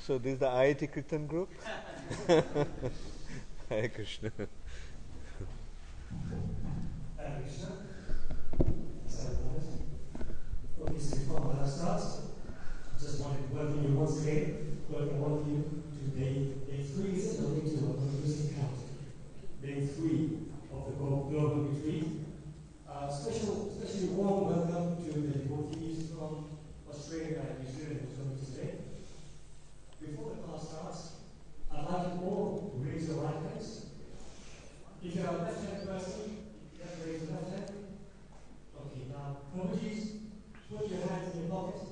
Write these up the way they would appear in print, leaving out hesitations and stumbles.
So this is the IIT Kirtan group? Hare Krishna. Hare Krishna. Obviously, before I start, I just wanted to welcome you once again. Welcome all of you to day 3, is it? No, day 2, I'm losing count. Day 3 of the global retreat. Especially warm welcome to the devotees from Australia and New Zealand who joined us today. Before the class starts, I'd like you all to raise your right hands. If you are a left-hand person, you have to raise your left hand. Okay, now, Prabhuji's, put your hands in your pockets.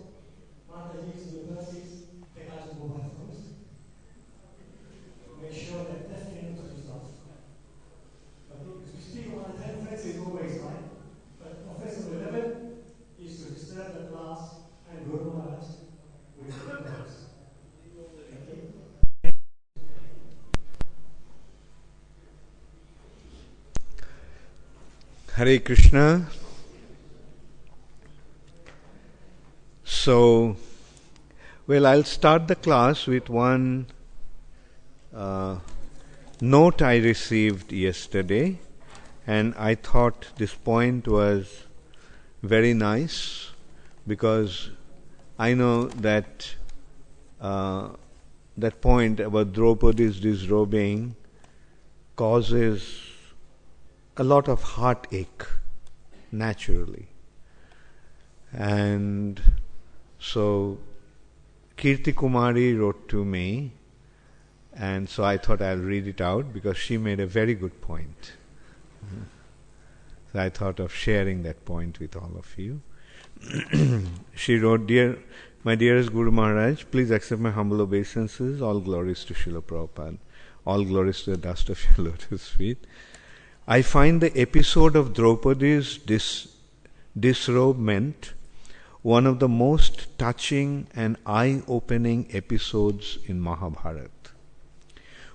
Mataji's in your purses. Take out your mobile phones. Make sure that left hand is off. Okay, because we speak about the 10 friends is always right. But offense number 11 is to disturb the class and Guru Maharaj with the class. Okay? Hare Krishna. So, I'll start the class with one note I received yesterday, and I thought this point was very nice because I know that that point about Draupadi's disrobing causes a lot of heartache naturally. And so Kirti Kumari wrote to me, and so I thought I'll read it out because she made a very good point. So I thought of sharing that point with all of you. She wrote, My dearest Guru Maharaj, please accept my humble obeisances. All glories to Srila Prabhupada. All glories to the dust of your lotus feet. I find the episode of Draupadi's disrobement one of the most touching and eye-opening episodes in Mahabharata,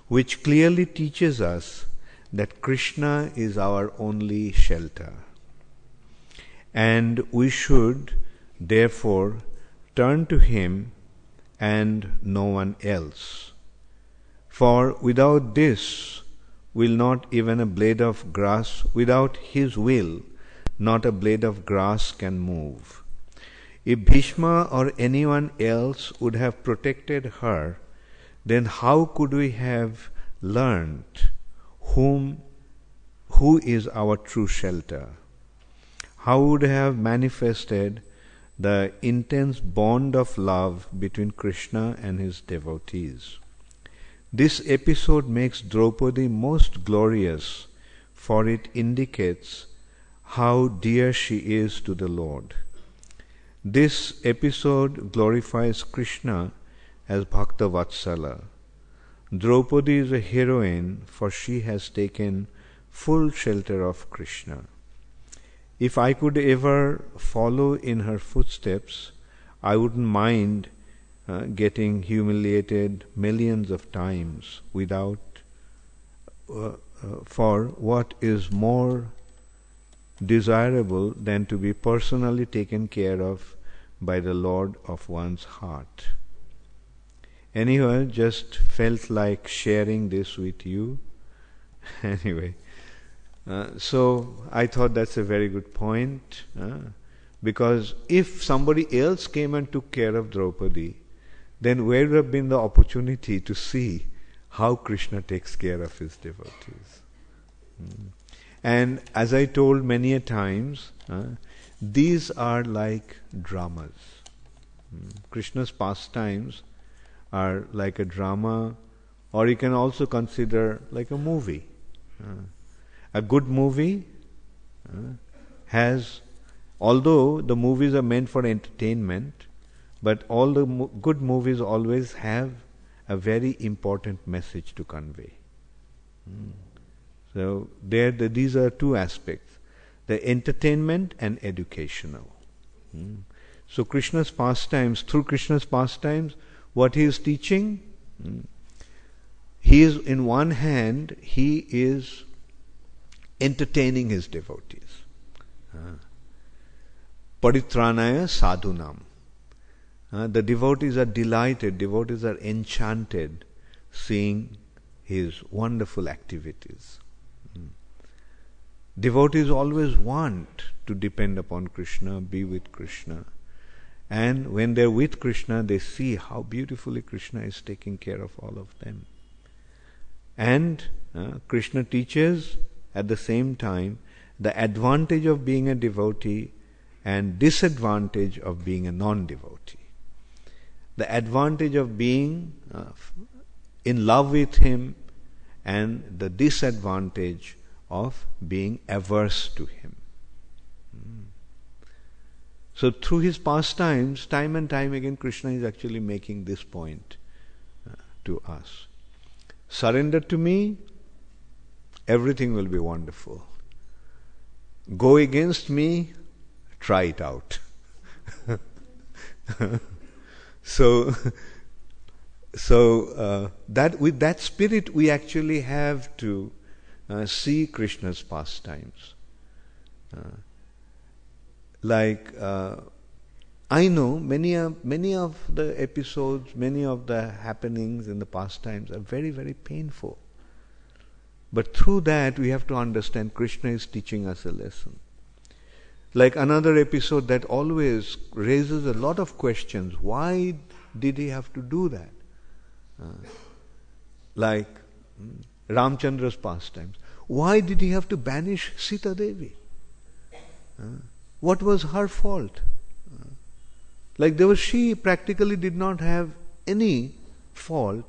which clearly teaches us that Krishna is our only shelter. And we should, therefore, turn to Him and no one else. For without this, will not even a blade of grass, without His will, not a blade of grass can move. If Bhishma or anyone else would have protected her, then how could we have learnt who is our true shelter? How would have manifested the intense bond of love between Krishna and his devotees? This episode makes Draupadi most glorious, for it indicates how dear she is to the Lord. This episode glorifies Krishna as Bhakta Vatsala. Draupadi is a heroine, for she has taken full shelter of Krishna. If I could ever follow in her footsteps, I wouldn't mind getting humiliated millions of times without for what is more desirable than to be personally taken care of by the Lord of one's heart. Anyway, just felt like sharing this with you. Anyway, so I thought that's a very good point, because if somebody else came and took care of Draupadi, then where would have been the opportunity to see how Krishna takes care of his devotees? And as I told many a times, these are like dramas. Krishna's pastimes are like a drama, or you can also consider like a movie. A good movie has, although the movies are meant for entertainment, but all the good movies always have a very important message to convey. So these are two aspects, the entertainment and educational. So Krishna's pastimes, through Krishna's pastimes, what he is teaching, he is, in one hand, he is entertaining his devotees. Paritranaya sadhunam. The devotees are delighted, devotees are enchanted seeing his wonderful activities. Devotees always want to depend upon Krishna, be with Krishna. And when they're with Krishna, they see how beautifully Krishna is taking care of all of them. And Krishna teaches at the same time the advantage of being a devotee and disadvantage of being a non-devotee. The advantage of being in love with him and the disadvantage of being averse to him. So through his pastimes, time and time again, Krishna is actually making this point to us. Surrender to me, everything will be wonderful. Go against me, try it out. So that with that spirit we actually have to see Krishna's pastimes. I know many of the episodes, many of the happenings in the pastimes are very, very painful. But through that we have to understand Krishna is teaching us a lesson. Like another episode that always raises a lot of questions. Why did he have to do that? Like Ramchandra's pastimes. Why did he have to banish Sita Devi? What was her fault? She practically did not have any fault,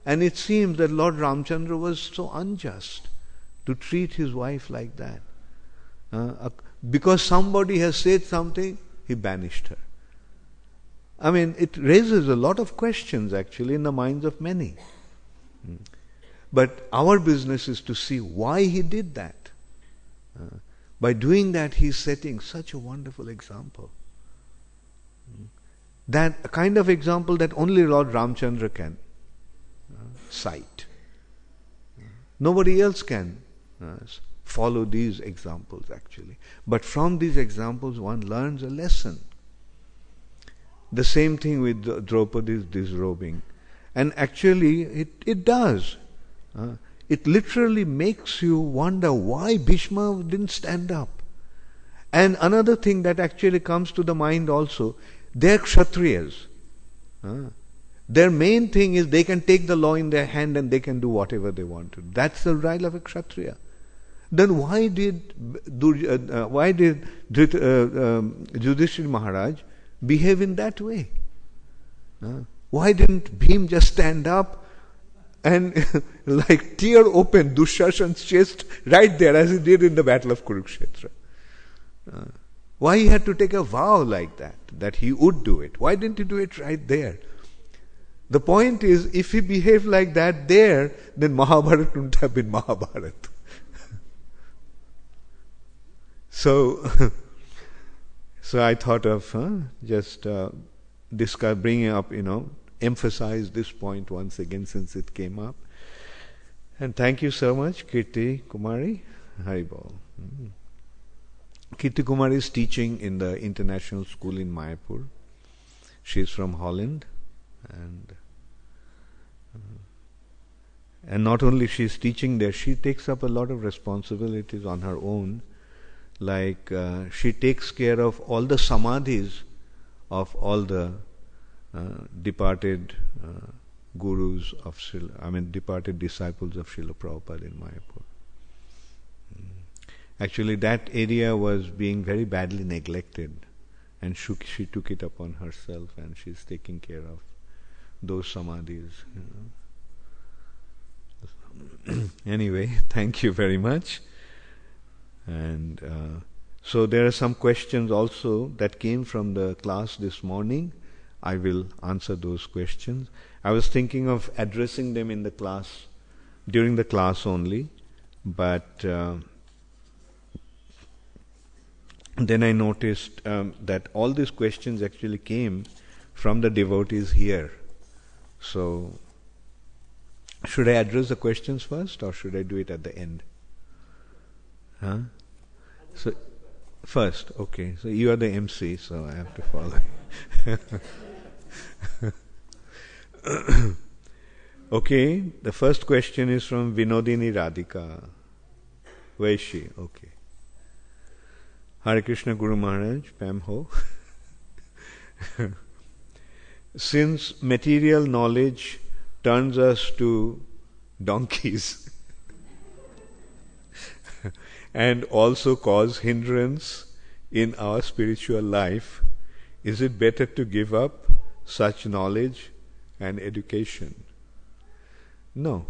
and it seems that Lord Ramchandra was so unjust to treat his wife like that. Because somebody has said something, he banished her. I mean, it raises a lot of questions actually in the minds of many. But our business is to see why he did that. By doing that, he is setting such a wonderful example. That a kind of example that only Lord Ramchandra can cite. Nobody else can follow these examples actually. But from these examples one learns a lesson. The same thing with Draupadi's disrobing. And actually it does. It literally makes you wonder why Bhishma didn't stand up. And another thing that actually comes to the mind also, they're Kshatriyas. Their main thing is they can take the law in their hand and they can do whatever they want to. That's the right of a Kshatriya. Then why did Yudhishthira Maharaj behave in that way? Why didn't Bhim just stand up and like tear open Dushashan's chest right there as he did in the battle of Kurukshetra? Why he had to take a vow like that he would do it? Why didn't he do it right there? The point is, if he behaved like that there, then Mahabharata wouldn't have been Mahabharata. So I thought of just bringing up, emphasize this point once again since it came up. And thank you so much, Kirti Kumari. Haribol. Kirti Kumari is teaching in the international school in Mayapur. She is from Holland. And not only she is teaching there, she takes up a lot of responsibilities on her own. Like she takes care of all the samadhis of all the departed gurus of departed disciples of Srila Prabhupada in Mayapur. Actually, that area was being very badly neglected, and she took it upon herself, and she's taking care of those samadhis. Anyway, thank you very much. And so there are some questions also that came from the class this morning. I will answer those questions. I was thinking of addressing them in the class, during the class only, but then I noticed that all these questions actually came from the devotees here. So, should I address the questions first or should I do it at the end? So, first, okay. So you are the MC, so I have to follow. Okay, the first question is from Vinodini Radhika. Where is she? Okay. Hare Krishna Guru Maharaj, Pam Ho. Since material knowledge turns us to donkeys and also cause hindrance in our spiritual life, is it better to give up such knowledge and education? No.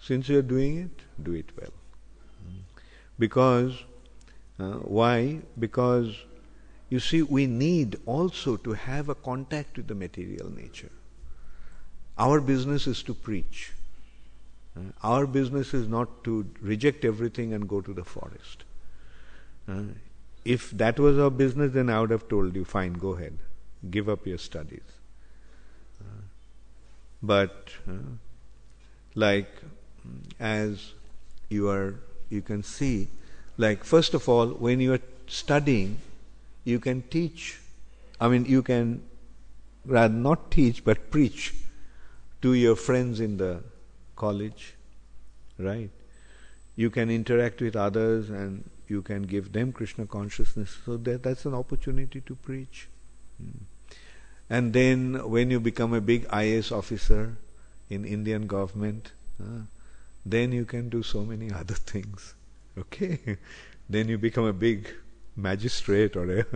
Since you are doing it, do it well. Because, why? Because, you see, we need also to have a contact with the material nature. Our business is to preach. Our business is not to reject everything and go to the forest. If that was our business, then I would have told you, fine, go ahead, give up your studies. But like as you can see, like first of all, when you are studying, you can teach. You can rather not teach but preach to your friends in the college, right? You can interact with others and you can give them Krishna consciousness. So that's an opportunity to preach. And then when you become a big IAS officer in Indian government, then you can do so many other things. Okay? Then you become a big magistrate or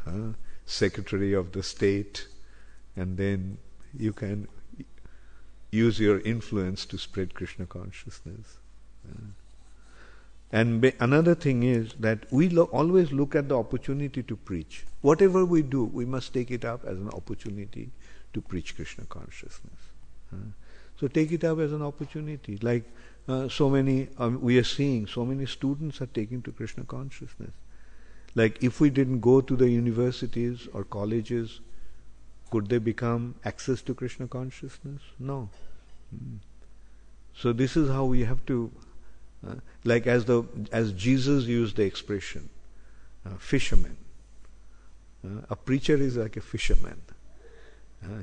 a secretary of the state, and then you can use your influence to spread Krishna consciousness. And another thing is that we always look at the opportunity to preach. Whatever we do, we must take it up as an opportunity to preach Krishna consciousness. So take it up as an opportunity. Like we are seeing so many students are taking to Krishna consciousness. Like if we didn't go to the universities or colleges, could they become access to Krishna consciousness? No. So this is how we have to, like as Jesus used the expression, fisherman. A preacher is like a fisherman.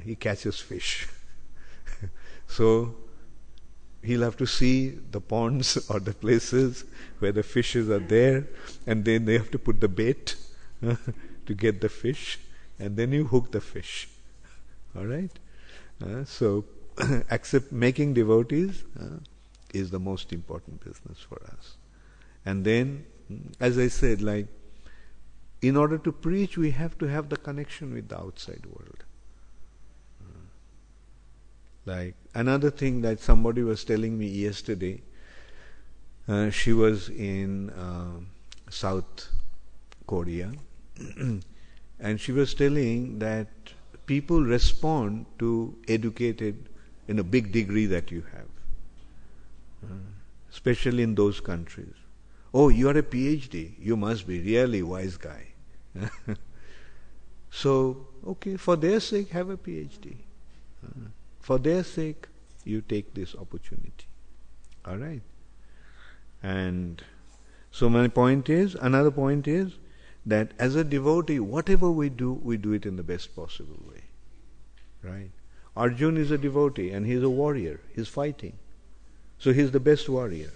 He catches fish. So he'll have to see the ponds or the places where the fishes are there, and then they have to put the bait to get the fish, and then you hook the fish. All right? So making devotees is the most important business for us. And then, as I said, like in order to preach, we have to have the connection with the outside world. Like another thing that somebody was telling me yesterday, she was in South Korea, and she was telling that people respond to educated in a big degree that you have, especially in those countries. Oh, you are a PhD, you must be really wise guy. So, okay, for their sake, have a PhD. For their sake, you take this opportunity. All right? And so another point is that as a devotee, whatever we do it in the best possible way. Right? Arjuna is a devotee and he's a warrior. He's fighting. So he's the best warrior.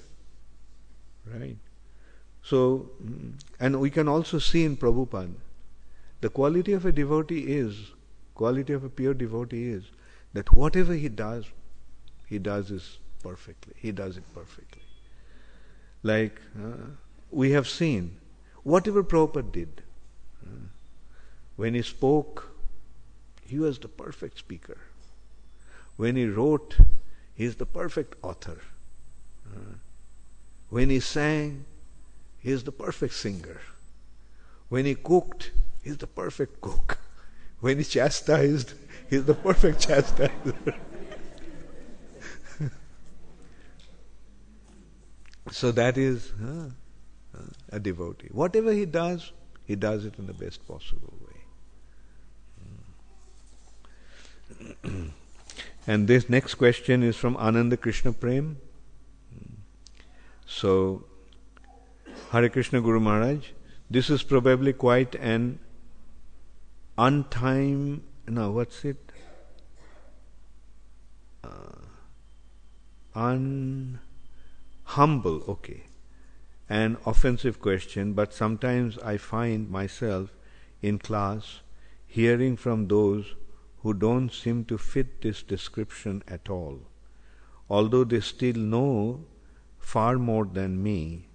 Right? So, and we can also see in Prabhupada, the quality of a pure devotee is that whatever he does it perfectly. He does it perfectly. Like we have seen, whatever Prabhupada did, when he spoke, he was the perfect speaker. When he wrote, he is the perfect author. When he sang, he is the perfect singer. When he cooked, he is the perfect cook. When he chastised, he is the perfect chastiser. So that is a devotee. Whatever he does it in the best possible way. And this next question is from Ananda Krishna Prem. So, Hare Krishna Guru Maharaj, this is probably quite an humble, okay, an offensive question, but sometimes I find myself in class hearing from those who don't seem to fit this description at all, although they still know far more than me.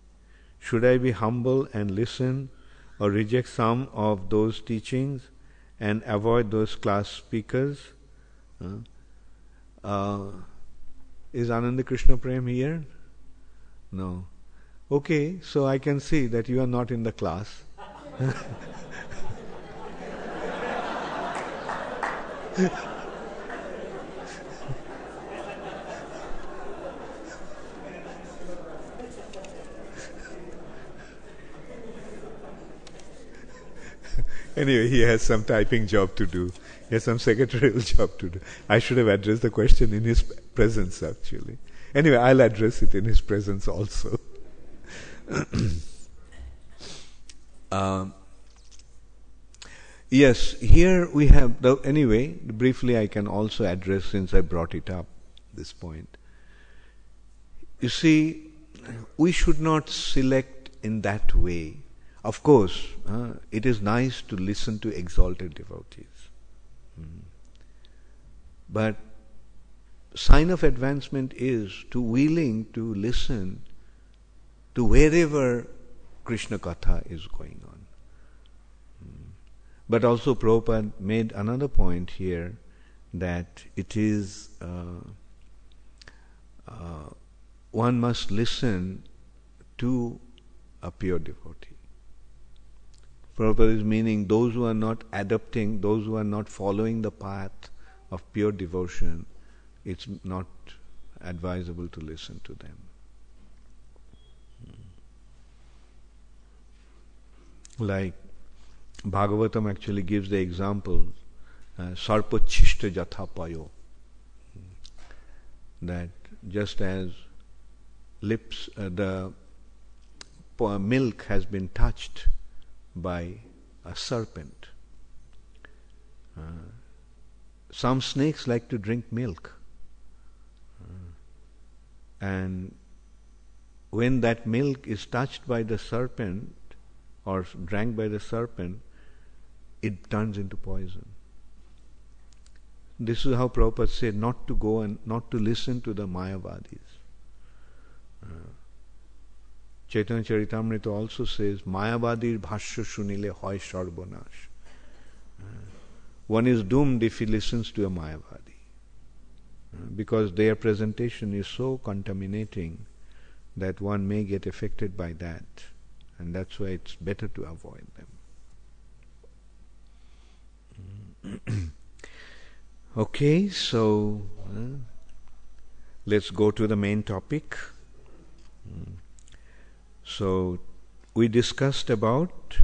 Should I be humble and listen, or reject some of those teachings and avoid those class speakers? Is Ananda Krishna Prem here? No. Okay, so I can see that you are not in the class. Anyway, he has some typing job to do. He has some secretarial job to do. I should have addressed the question in his presence, actually. Anyway, I'll address it in his presence also. Yes, here we have, anyway, briefly I can also address, since I brought it up, this point. You see, we should not select in that way. Of course, it is nice to listen to exalted devotees. But sign of advancement is to willing to listen to wherever Krishna Katha is going on. But also Prabhupada made another point here, that it is one must listen to a pure devotee. Prabhupada is meaning those who are not adopting, those who are not following the path of pure devotion, it's not advisable to listen to them. Like Bhagavatam actually gives the example, sarpachishta jathapayo, that just as lips, the milk has been touched by a serpent. Some snakes like to drink milk. And when that milk is touched by the serpent or drank by the serpent, it turns into poison. This is how Prabhupada said not to go and not to listen to the Mayavadis. Chaitanya Charitamrita also says, Mayavadir bhashya shunile hoy sarvanash. One is doomed if he listens to a Mayavadi, because their presentation is so contaminating that one may get affected by that, and that's why it's better to avoid them. Okay, so let's go to the main topic. So we discussed about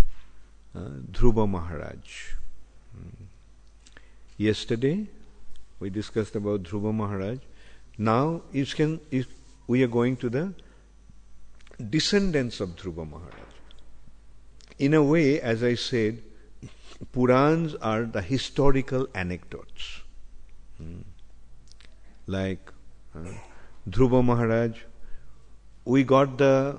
Dhruva Maharaj. Yesterday we discussed about Dhruva Maharaj. Now we are going to the descendants of Dhruva Maharaj. In a way, as I said, Purans are the historical anecdotes. Like Dhruva Maharaj, we got to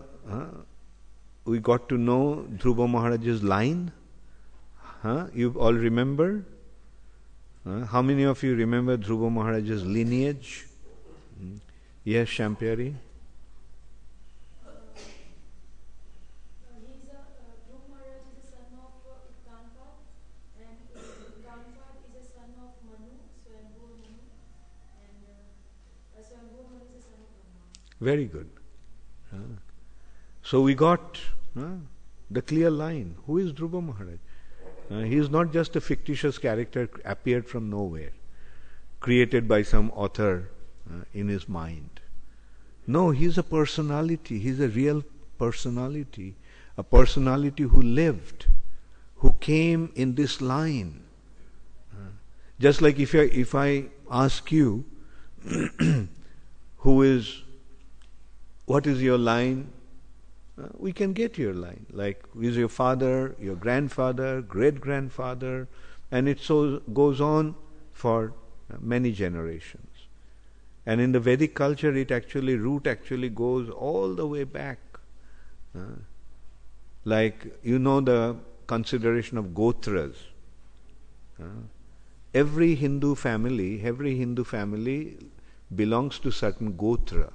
know Dhruva Maharaj's line. You all remember? How many of you remember Dhruva Maharaj's lineage? Yes, Shampyari? Dhruva Maharaj is a son of Kanpad, and Kanpad is a son of Manu, Swambhu Manu, and Swambhu Manu is a son of Brahma. Very good. So we got the clear line. Who is Dhruva Maharaj? He is not just a fictitious character appeared from nowhere, created by some author in his mind. No, he is a personality. He is a real personality. A personality who lived, who came in this line. Just like if I ask you, what is your line? We can get your line. Like, who is your father, your grandfather, great-grandfather, and it so goes on for many generations. And in the Vedic culture, root actually goes all the way back. Like, the consideration of gotras. Every Hindu family belongs to certain gotra.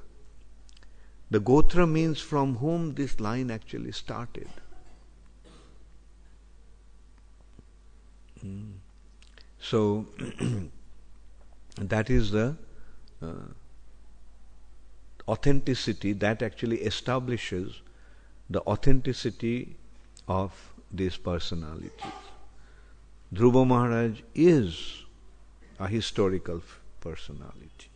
The gotra means from whom this line actually started. So, that is the authenticity that actually establishes the authenticity of these personalities. Dhruva Maharaj is a historical personality.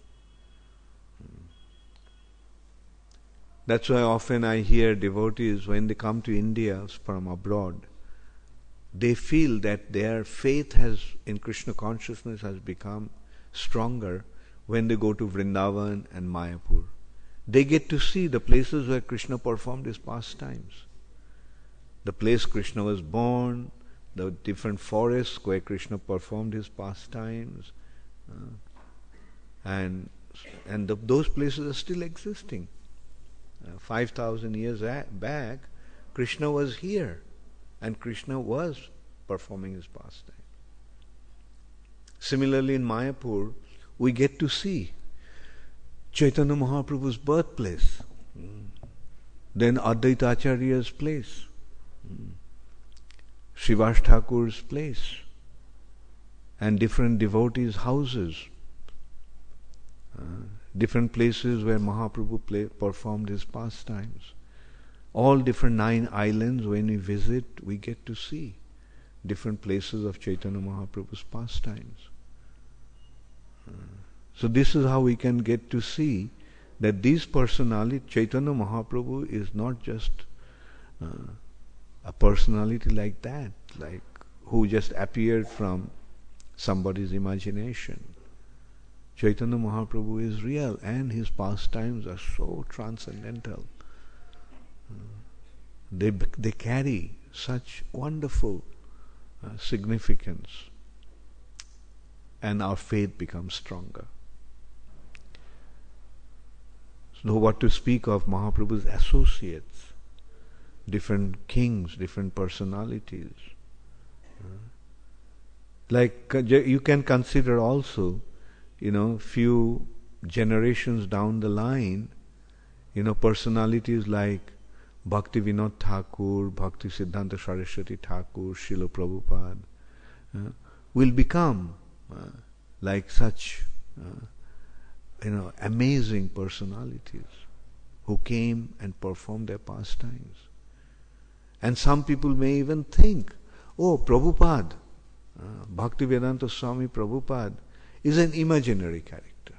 That's why often I hear devotees, when they come to India from abroad, they feel that their faith in Krishna consciousness has become stronger when they go to Vrindavan and Mayapur. They get to see the places where Krishna performed his pastimes. The place Krishna was born, the different forests where Krishna performed his pastimes, and those places are still existing. 5,000 years back, Krishna was here, and Krishna was performing his pastime. Similarly, in Mayapur, we get to see Chaitanya Mahaprabhu's birthplace, then Advaita Acharya's place, Srivas Thakur's place, and different devotees' houses, different places where Mahaprabhu performed his pastimes. All different 9 islands, when we visit, we get to see different places of Chaitanya Mahaprabhu's pastimes. So this is how we can get to see that these personality, Chaitanya Mahaprabhu is not just a personality like that, like who just appeared from somebody's imagination. Chaitanya Mahaprabhu is real, and his pastimes are so transcendental. They carry such wonderful significance, and our faith becomes stronger. So what to speak of Mahaprabhu's associates, different kings, different personalities. Like you can consider also, few generations down the line, personalities like Bhakti Vinod Thakur, Bhakti Siddhanta Saraswati Thakur, Srila Prabhupada will become like such amazing personalities who came and performed their pastimes. And some people may even think, Prabhupada, Bhaktivedanta Swami Prabhupada is an imaginary character.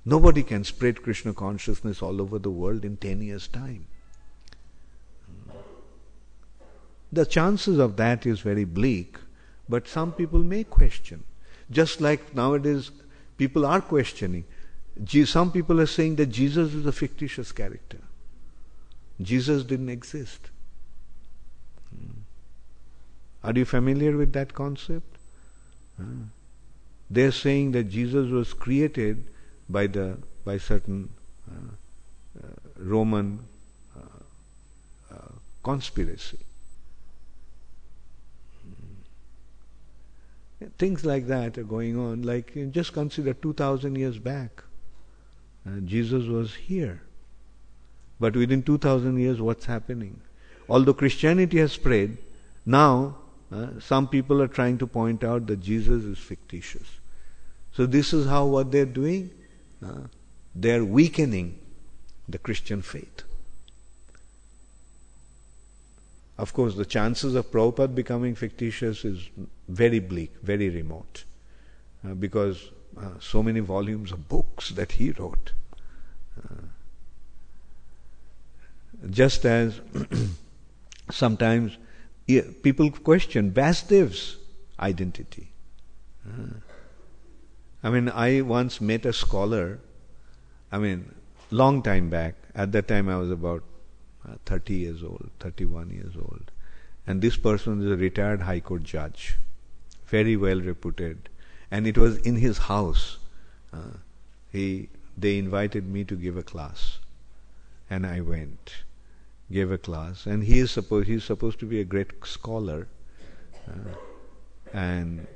Nobody can spread Krishna consciousness all over the world in 10 years' time. The chances of that is very bleak, but some people may question. Just like nowadays, people are questioning. Some people are saying that Jesus is a fictitious character. Jesus didn't exist. Are you familiar with that concept? They're saying that Jesus was created by certain Roman conspiracy. Things like that are going on. Like, just consider 2,000 years back, Jesus was here. But within 2,000 years, what's happening? Although Christianity has spread, now some people are trying to point out that Jesus is fictitious. So this is what they're doing. They're weakening the Christian faith. Of course, the chances of Prabhupada becoming fictitious is very bleak, very remote, because so many volumes of books that he wrote. Just as sometimes people question Vasudev's identity. I once met a scholar, long time back. At that time I was about 30 years old, 31 years old. And this person is a retired High Court judge, very well reputed. And it was in his house They invited me to give a class, and I went, gave a class, and he's supposed to be a great scholar, and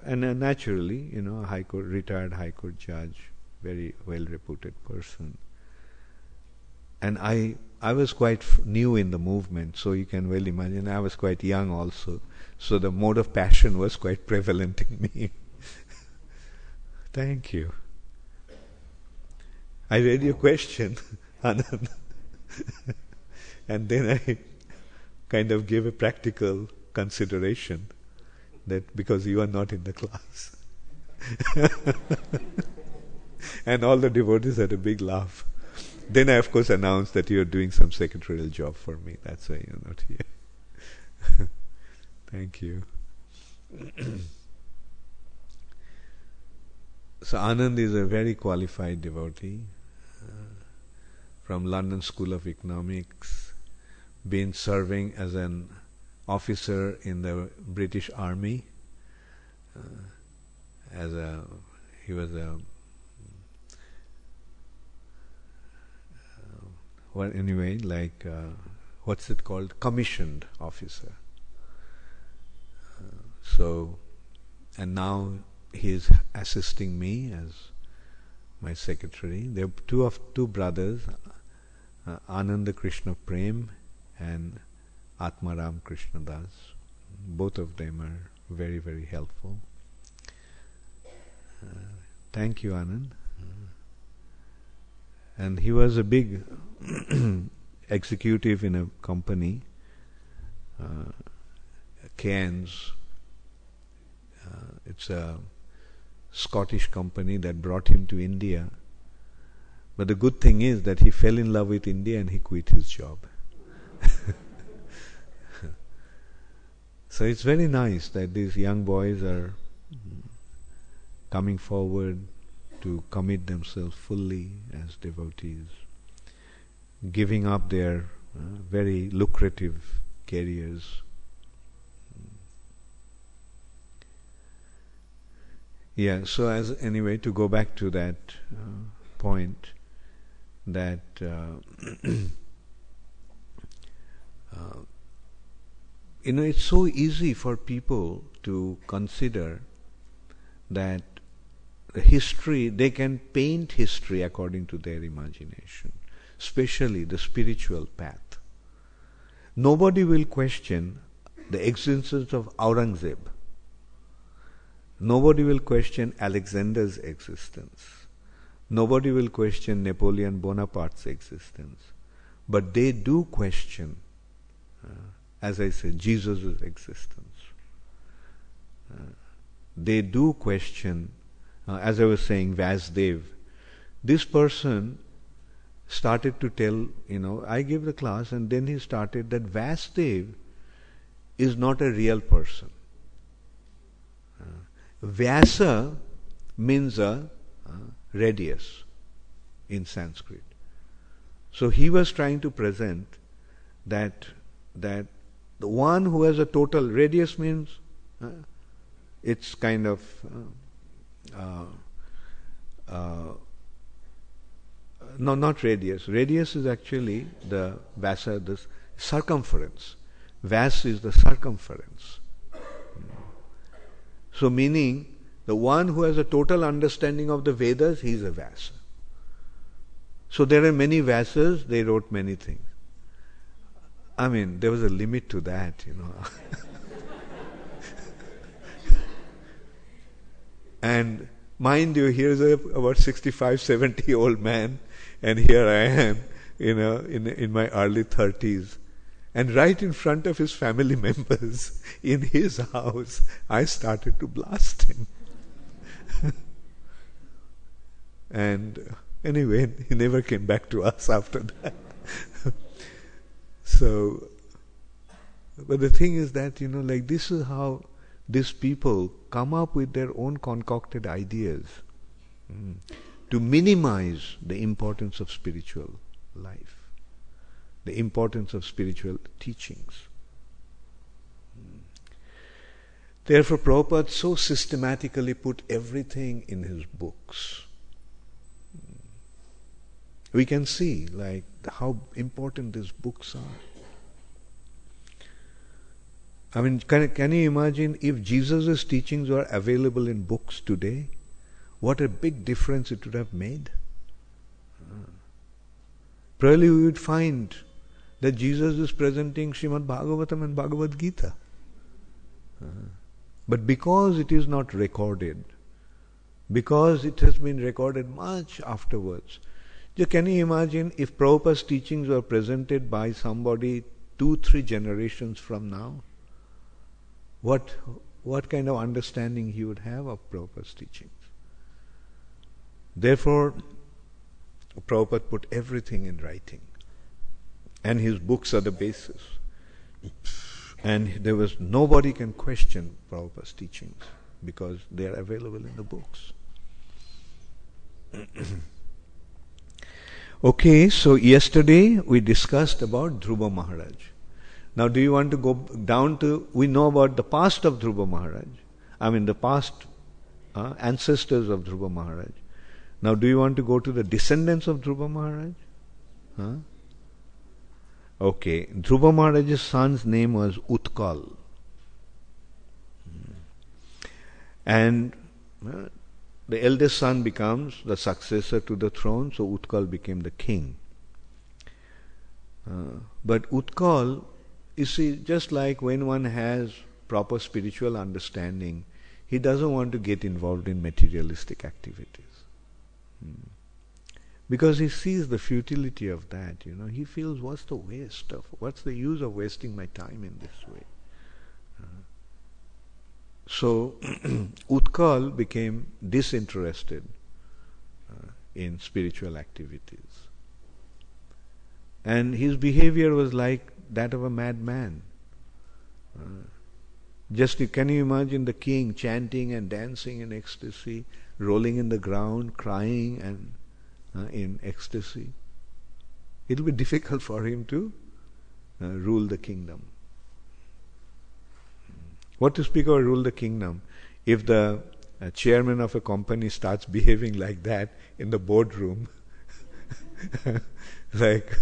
naturally, a retired High Court judge, very well reputed person. And I was quite new in the movement, so you can well imagine I was quite young also, so the mode of passion was quite prevalent in me. Thank you. I read your question, Anand, and then I kind of gave a practical consideration that because you are not in the class. And all the devotees had a big laugh. Then I, of course, announced that you're doing some secretarial job for me. That's why you're not here. Thank you. So Anand is a very qualified devotee from London School of Economics, been serving as an officer in the British Army. He was a what's it called? Commissioned officer. And now he is assisting me as my secretary. There are two brothers, Ananda Krishna Prem and Atmaram Krishna Das. Both of them are very, very helpful. Thank you, Anand. And he was a big executive in a company, Cairns. It's a Scottish company that brought him to India. But the good thing is that he fell in love with India and he quit his job. So it's very nice that these young boys are coming forward to commit themselves fully as devotees, giving up their very lucrative careers. Yeah, so anyway, to go back to that point, that it's so easy for people to consider that history, they can paint history according to their imagination, especially the spiritual path. Nobody will question the existence of Aurangzeb. Nobody will question Alexander's existence. Nobody will question Napoleon Bonaparte's existence. But they do question, as I said, Jesus' existence. They do question, as I was saying, Vasudev. This person started to tell, I gave the class, and then he started that Vasudev is not a real person. Vyasa means a radius in Sanskrit. So he was trying to present that the one who has a total radius means it's kind of no, not radius. Radius is actually the Vyasa, the circumference. Vas is the circumference. So meaning, the one who has a total understanding of the Vedas, he is a Vyasa. So there are many Vyasas, they wrote many things. I mean, there was a limit to that, And mind you, here's about 65, 70-year-old man, and here I am, in my early 30s. And right in front of his family members, in his house, I started to blast him. And anyway, he never came back to us after that. So, but the thing is that, this is how these people come up with their own concocted ideas to minimize the importance of spiritual life, the importance of spiritual teachings. Therefore, Prabhupada so systematically put everything in his books. We can see like how important these books are. I mean, can you imagine if Jesus' teachings were available in books today? What a big difference it would have made. Probably we would find that Jesus is presenting Srimad Bhagavatam and Bhagavad Gita. But because it is not recorded, because it has been recorded much afterwards, can you imagine if Prabhupada's teachings were presented by somebody 2-3 generations from now? What kind of understanding he would have of Prabhupada's teachings? Therefore, Prabhupada put everything in writing. And his books are the basis. And there was nobody can question Prabhupada's teachings because they are available in the books. Okay, so yesterday we discussed about Dhruva Maharaj. Now do you want to go down to, we know about the past of Dhruva Maharaj. I mean the past ancestors of Dhruva Maharaj. Now do you want to go to the descendants of Dhruva Maharaj? Okay, Dhruva Maharaj's son's name was Utkal. And the eldest son becomes the successor to the throne, so Utkal became the king. But Utkal, you see, just like when one has proper spiritual understanding, he doesn't want to get involved in materialistic activities. Because he sees the futility of that, he feels, what's the use of wasting my time in this way? So Utkal became disinterested in spiritual activities. And his behavior was like that of a madman. Can you imagine the king chanting and dancing in ecstasy, rolling in the ground, crying and in ecstasy? It will be difficult for him to rule the kingdom. What to speak of rule the kingdom? If the chairman of a company starts behaving like that in the boardroom, like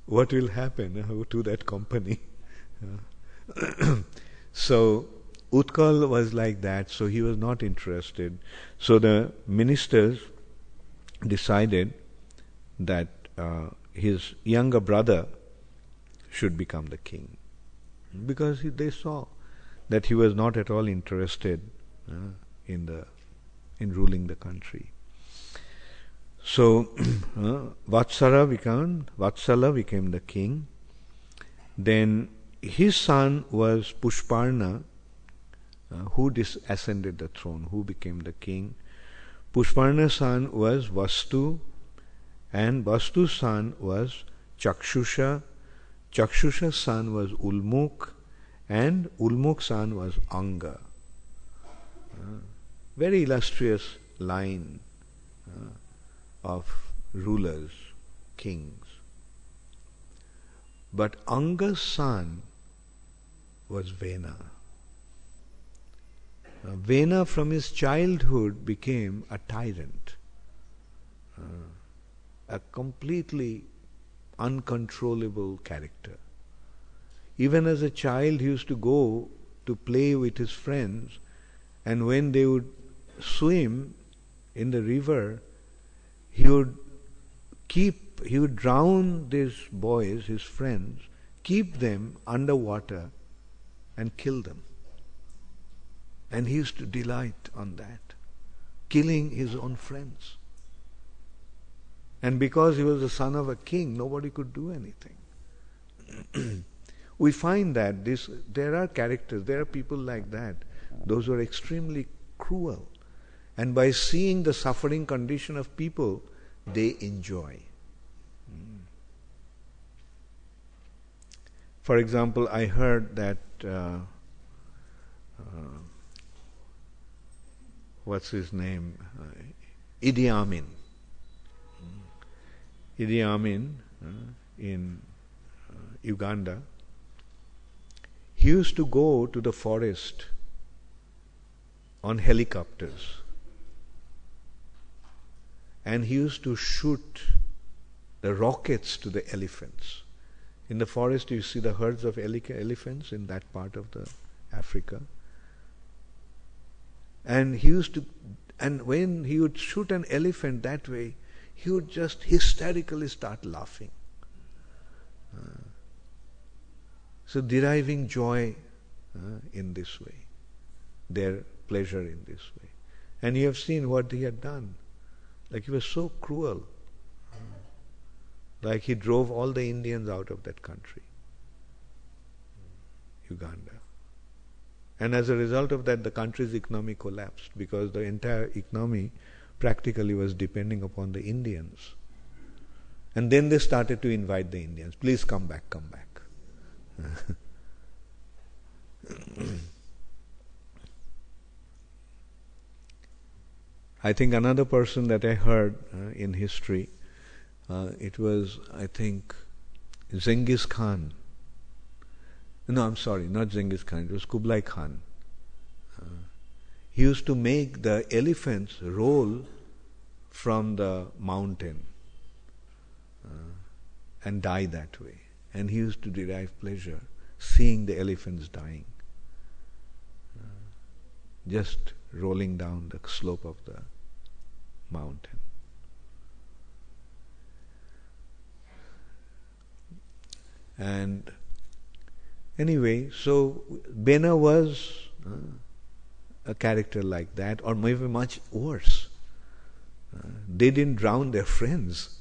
what will happen to that company? So Utkal was like that, so he was not interested. So the ministers decided that his younger brother should become the king, because they saw that he was not at all interested in ruling the country. So Vatsala became the king. Then his son was Pushparna, who ascended the throne, who became the king. Pushparna's son was Vastu, and Vastu's son was Chakshusha. Chakshusha's son was Ulmuk, and Ulmuk's son was Anga. Very illustrious line of rulers, kings. But Anga's son was Vena. Vena from his childhood became a tyrant, a completely uncontrollable character. Even as a child, he used to go to play with his friends, and when they would swim in the river, he would drown these boys, his friends, keep them underwater and kill them. And he used to delight on that, killing his own friends. And because he was the son of a king, nobody could do anything. We find that there are characters, there are people like that, those who are extremely cruel. And by seeing the suffering condition of people, they enjoy. For example, I heard that what's his name? Idi Amin. Idi Amin in Uganda. He used to go to the forest on helicopters. And he used to shoot the rockets to the elephants. In the forest you see the herds of elephants in that part of the Africa. And when he would shoot an elephant that way, he would just hysterically start laughing. So deriving joy in this way, their pleasure in this way. And you have seen what he had done. Like he was so cruel. Like he drove all the Indians out of that country, Uganda. And as a result of that, the country's economy collapsed because the entire economy practically was depending upon the Indians. And then they started to invite the Indians. Please come back, come back. I think another person that I heard in history, it was, I think, Genghis Khan. No, I'm sorry, not Genghis Khan, it was Kublai Khan. He used to make the elephants roll from the mountain and die that way. And he used to derive pleasure seeing the elephants dying, just rolling down the slope of the mountain. And anyway, so Bena was a character like that, or maybe much worse. They didn't drown their friends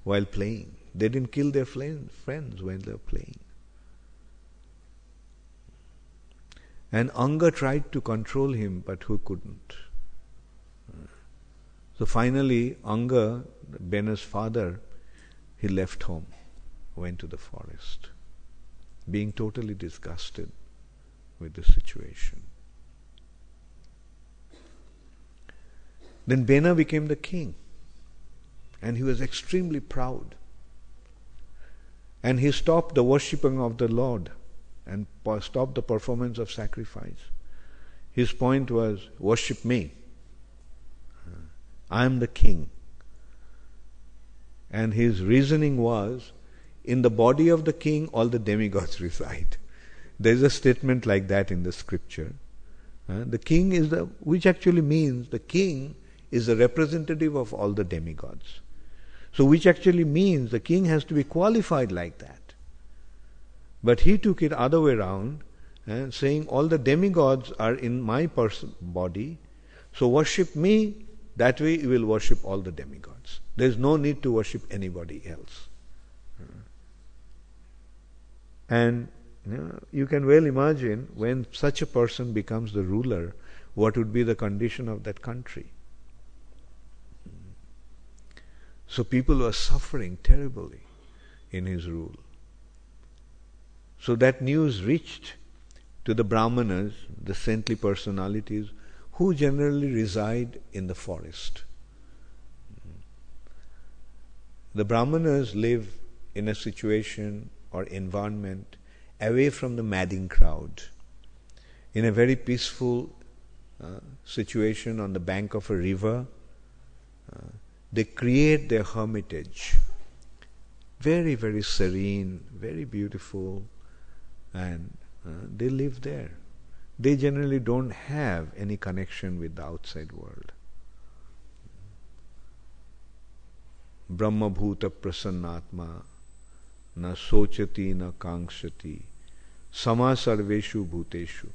while playing. They didn't kill their friends when they were playing. And Anga tried to control him, but who couldn't? So finally, Anga, Bena's father, he left home, went to the forest, being totally disgusted with the situation. Then Bena became the king, and he was extremely proud. And he stopped the worshipping of the Lord and stopped the performance of sacrifice. His point was, worship me. I am the king. And his reasoning was, in the body of the king, all the demigods reside. There is a statement like that in the scripture. The king is which actually means the king is the representative of all the demigods. So which actually means the king has to be qualified like that. But he took it other way around, saying all the demigods are in my body, so worship me, that way you will worship all the demigods. There is no need to worship anybody else. And you can well imagine when such a person becomes the ruler, what would be the condition of that country. So people were suffering terribly in his rule. So that news reached to the Brahmanas, the saintly personalities, who generally reside in the forest. The Brahmanas live in a situation or environment away from the madding crowd, in a very peaceful situation on the bank of a river. They create their hermitage, very, very serene, very beautiful, and they live there. They generally don't have any connection with the outside world. Brahma bhuta prasannatma na sochati na kankshati sama sarveshu bhuteshu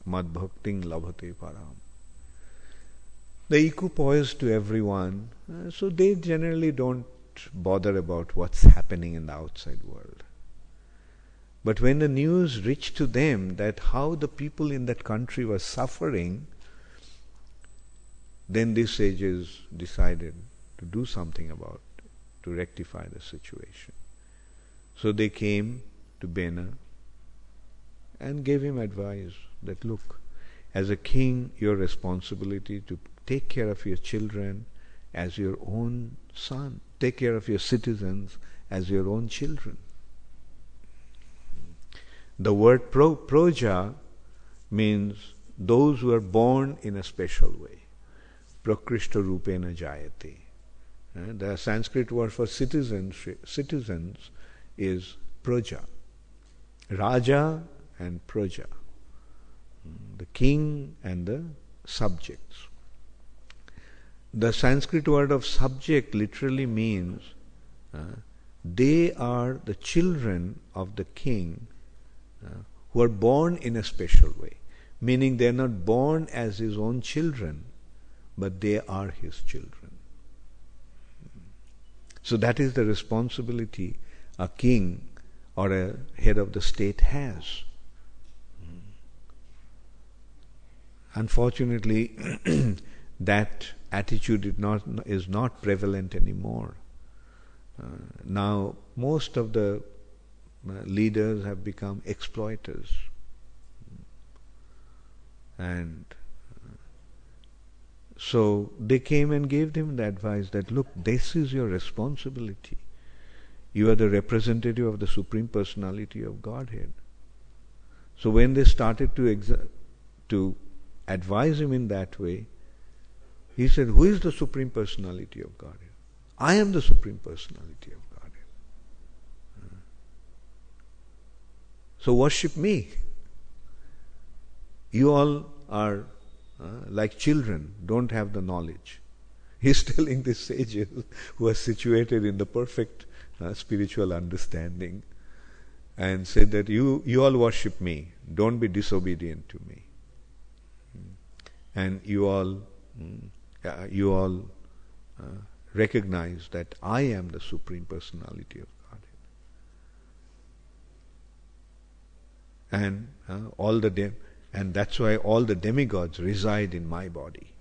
mad bhakting labhate param. They equipoise to everyone, so they generally don't bother about what's happening in the outside world. But when the news reached to them that how the people in that country were suffering, then these sages decided to do something about it, to rectify the situation. So they came to Bena and gave him advice that, look, as a king, your responsibility to take care of your children as your own son. Take care of your citizens as your own children. The word proja means those who are born in a special way. Prakrishta rupena jayate. The Sanskrit word for citizens is praja. Raja and praja. The king and the subjects. The Sanskrit word of subject literally means they are the children of the king who are born in a special way. Meaning they are not born as his own children, but they are his children. So that is the responsibility a king or a head of the state has. Unfortunately, that attitude is not prevalent anymore. Now, most of the leaders have become exploiters. And so they came and gave them the advice that, look, this is your responsibility. You are the representative of the Supreme Personality of Godhead. So when they started to advise him in that way, he said, who is the Supreme Personality of Godhead? I am the Supreme Personality of Godhead. So worship me. You all are like children, don't have the knowledge. He's telling these sages who are situated in the perfect spiritual understanding and said that you all worship me, don't be disobedient to me. And you all recognize that I am the Supreme Personality of Godhead. And that's why all the demigods reside in my body.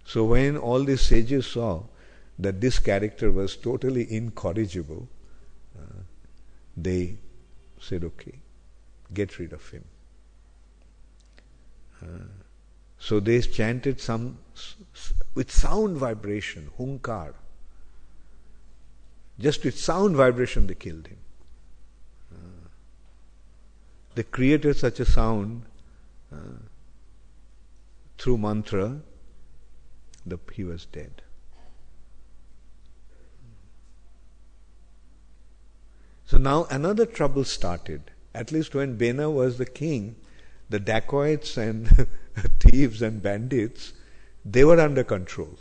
So when all these sages saw that this character was totally incorrigible, they said, okay, get rid of him. So they chanted with sound vibration, hunkar. Just with sound vibration they killed him. They created such a sound through mantra that he was dead. So now another trouble started. At least when Bena was the king, the dacoits and thieves and bandits, they were under control.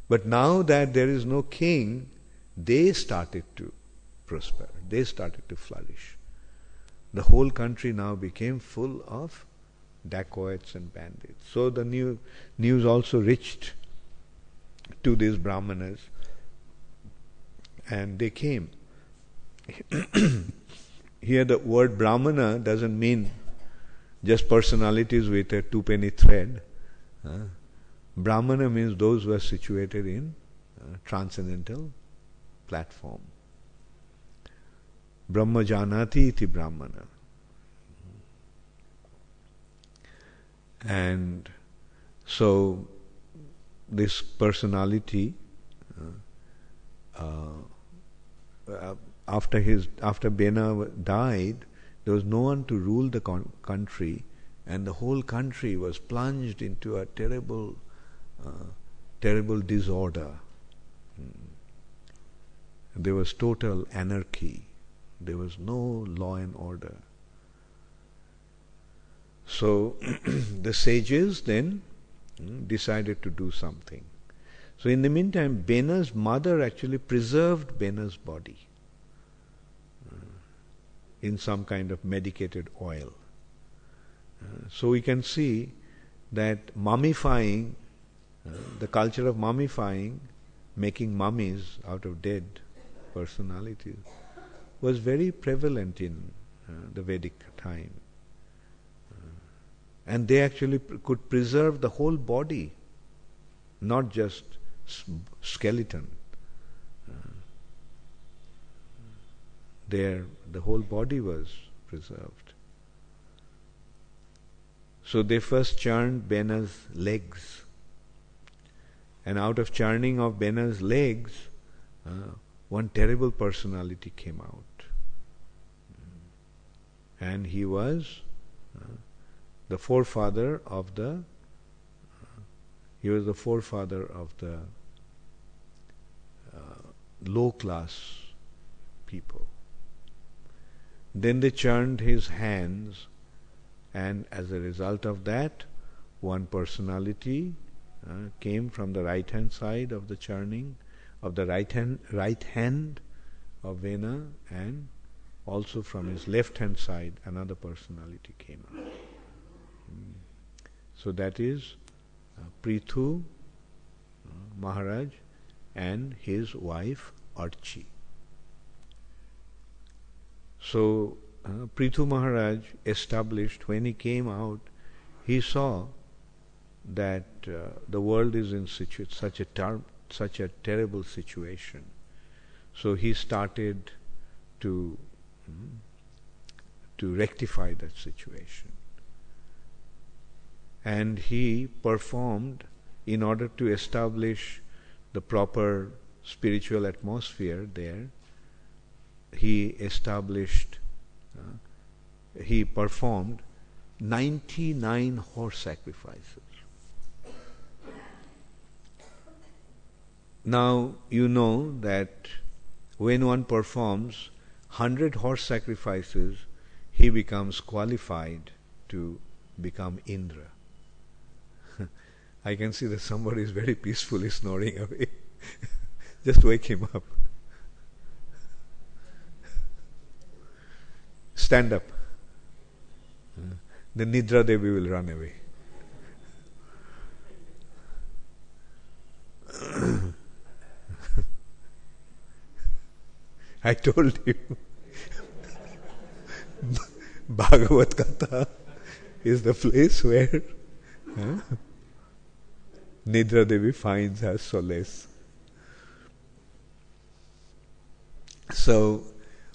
But now that there is no king, they started to prosper. They started to flourish. The whole country now became full of dacoits and bandits. So the news also reached to these brahmanas, and they came. Here the word brahmana doesn't mean just personalities with a two-penny thread. Brahmana means those who are situated in transcendental platform. Brahma janati iti brahmana. And so this personality, after Bena died, there was no one to rule the country, and the whole country was plunged into a terrible disorder. There was total anarchy. There was no law and order. So the sages then decided to do something. So in the meantime, Bena's mother actually preserved Bena's body in some kind of medicated oil. So we can see that mummifying, the culture of mummifying, making mummies out of dead personalities, was very prevalent in the Vedic time. And they actually could preserve the whole body, not just skeleton. The whole body was preserved. So they first churned Bena's legs. And out of churning of Bena's legs, one terrible personality came out. and he was the forefather of the low class people. Then they churned his hands, and as a result of that, one personality came from the right hand side of the churning of the right hand of Vena, and also from his left hand side another personality came out. So that is Prithu Maharaj and his wife Archi. So Prithu Maharaj established, when he came out, he saw that the world is in such a terrible situation. So he started to rectify that situation. And he performed, in order to establish the proper spiritual atmosphere there, he performed 99 horse sacrifices. Now, you know that when one performs 100 horse sacrifices, he becomes qualified to become Indra. I can see that somebody is very peacefully snoring away. Just wake him up. Stand up. The Nidra Devi will run away. I told you, Bhagavat Katha is the place where Nidra Devi finds her solace. So,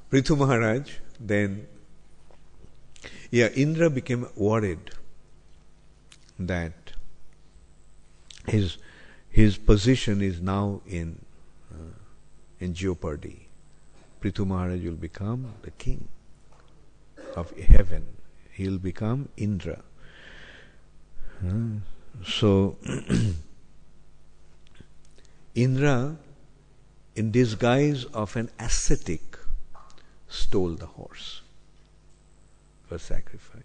Prithu Maharaj then, Indra became worried that his position is now in jeopardy. Prithu Maharaj will become the king of heaven. He will become Indra. So, Indra, in disguise of an ascetic, stole the horse for sacrifice.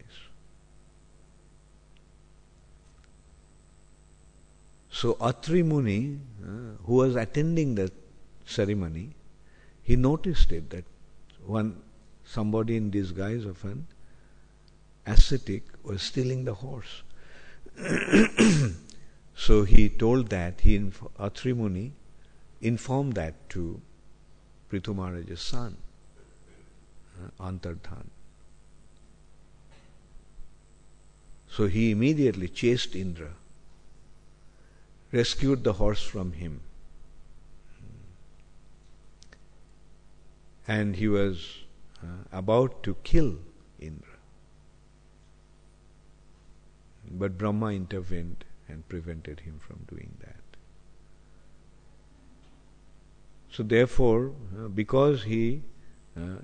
So Atri Muni, who was attending the ceremony, he noticed it, that somebody in disguise of an ascetic was stealing the horse. So he told that, Atri Muni informed that to Prithu Maharaj's son, Antardhan. So he immediately chased Indra, rescued the horse from him, and he was about to kill Indra. But Brahma intervened and prevented him from doing that. So therefore, because he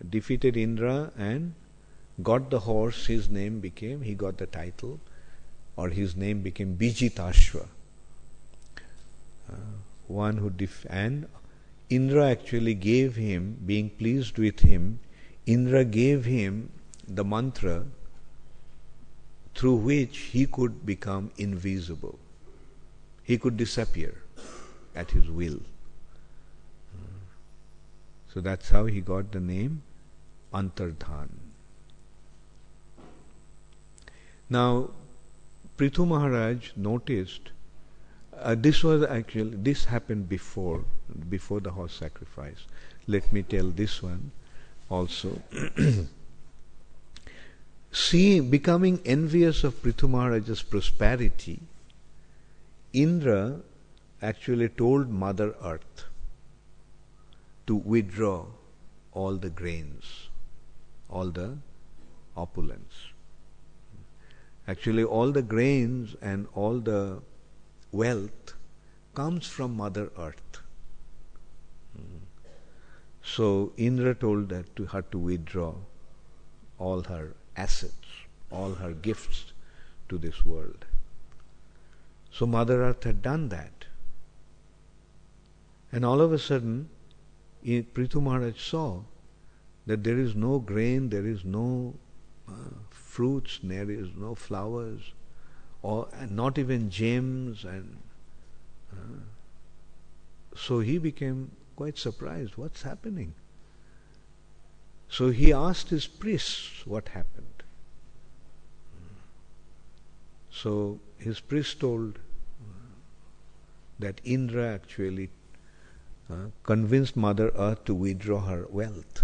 defeated Indra and got the horse, he got the title, or his name became Bijitashva. And Indra actually gave him, being pleased with him, Indra gave him the mantra through which he could become invisible. He could disappear at his will. So that's how he got the name Antardhan. Now, Prithu Maharaj noticed, this happened before the horse sacrifice. Let me tell this one also. Becoming envious of Prithu Maharaj's prosperity, Indra actually told Mother Earth to withdraw all the grains, all the opulence. Actually, all the grains and all the wealth comes from Mother Earth. So Indra told her to withdraw all her assets, all her gifts to this world. So Mother Earth had done that. And all of a sudden, Prithu Maharaj saw that there is no grain, there is no fruits, there is no flowers, or not even gems, and so he became quite surprised. What's happening? So he asked his priests what happened. So his priest told that Indra actually convinced Mother Earth to withdraw her wealth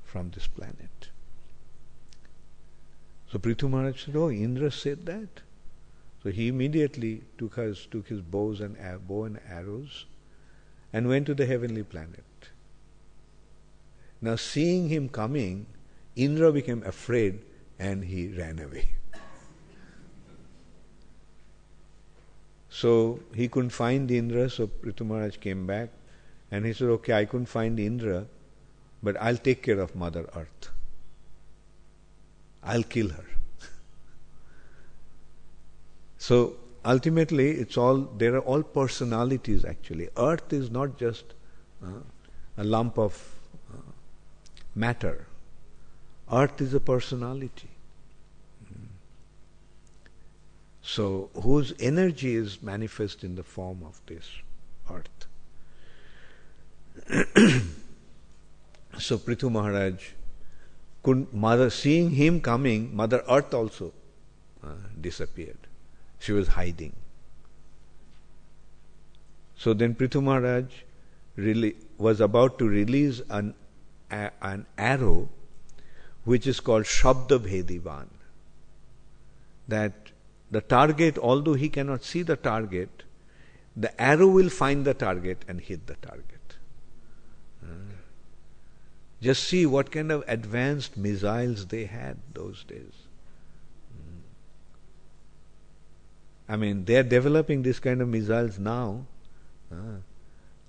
from this planet. So Prithu Maharaj said, "Oh, Indra said that?" So he immediately took his bow and arrows and went to the heavenly planet. Now seeing him coming, Indra became afraid and he ran away. So he couldn't find Indra, so Prithu Maharaj came back and he said, "Okay, I couldn't find Indra, but I'll take care of Mother Earth. I'll kill her." So ultimately, there are all personalities actually. Earth is not just a lump of matter. Earth is a personality. So whose energy is manifest in the form of this earth. So Prithu Maharaj, seeing him coming, Mother Earth also disappeared. She was hiding. So then Prithu Maharaj was about to release an arrow which is called Shabda Bhedivan. That the target, although he cannot see the target, the arrow will find the target and hit the target. Just see what kind of advanced missiles they had those days. I mean, they are developing this kind of missiles now,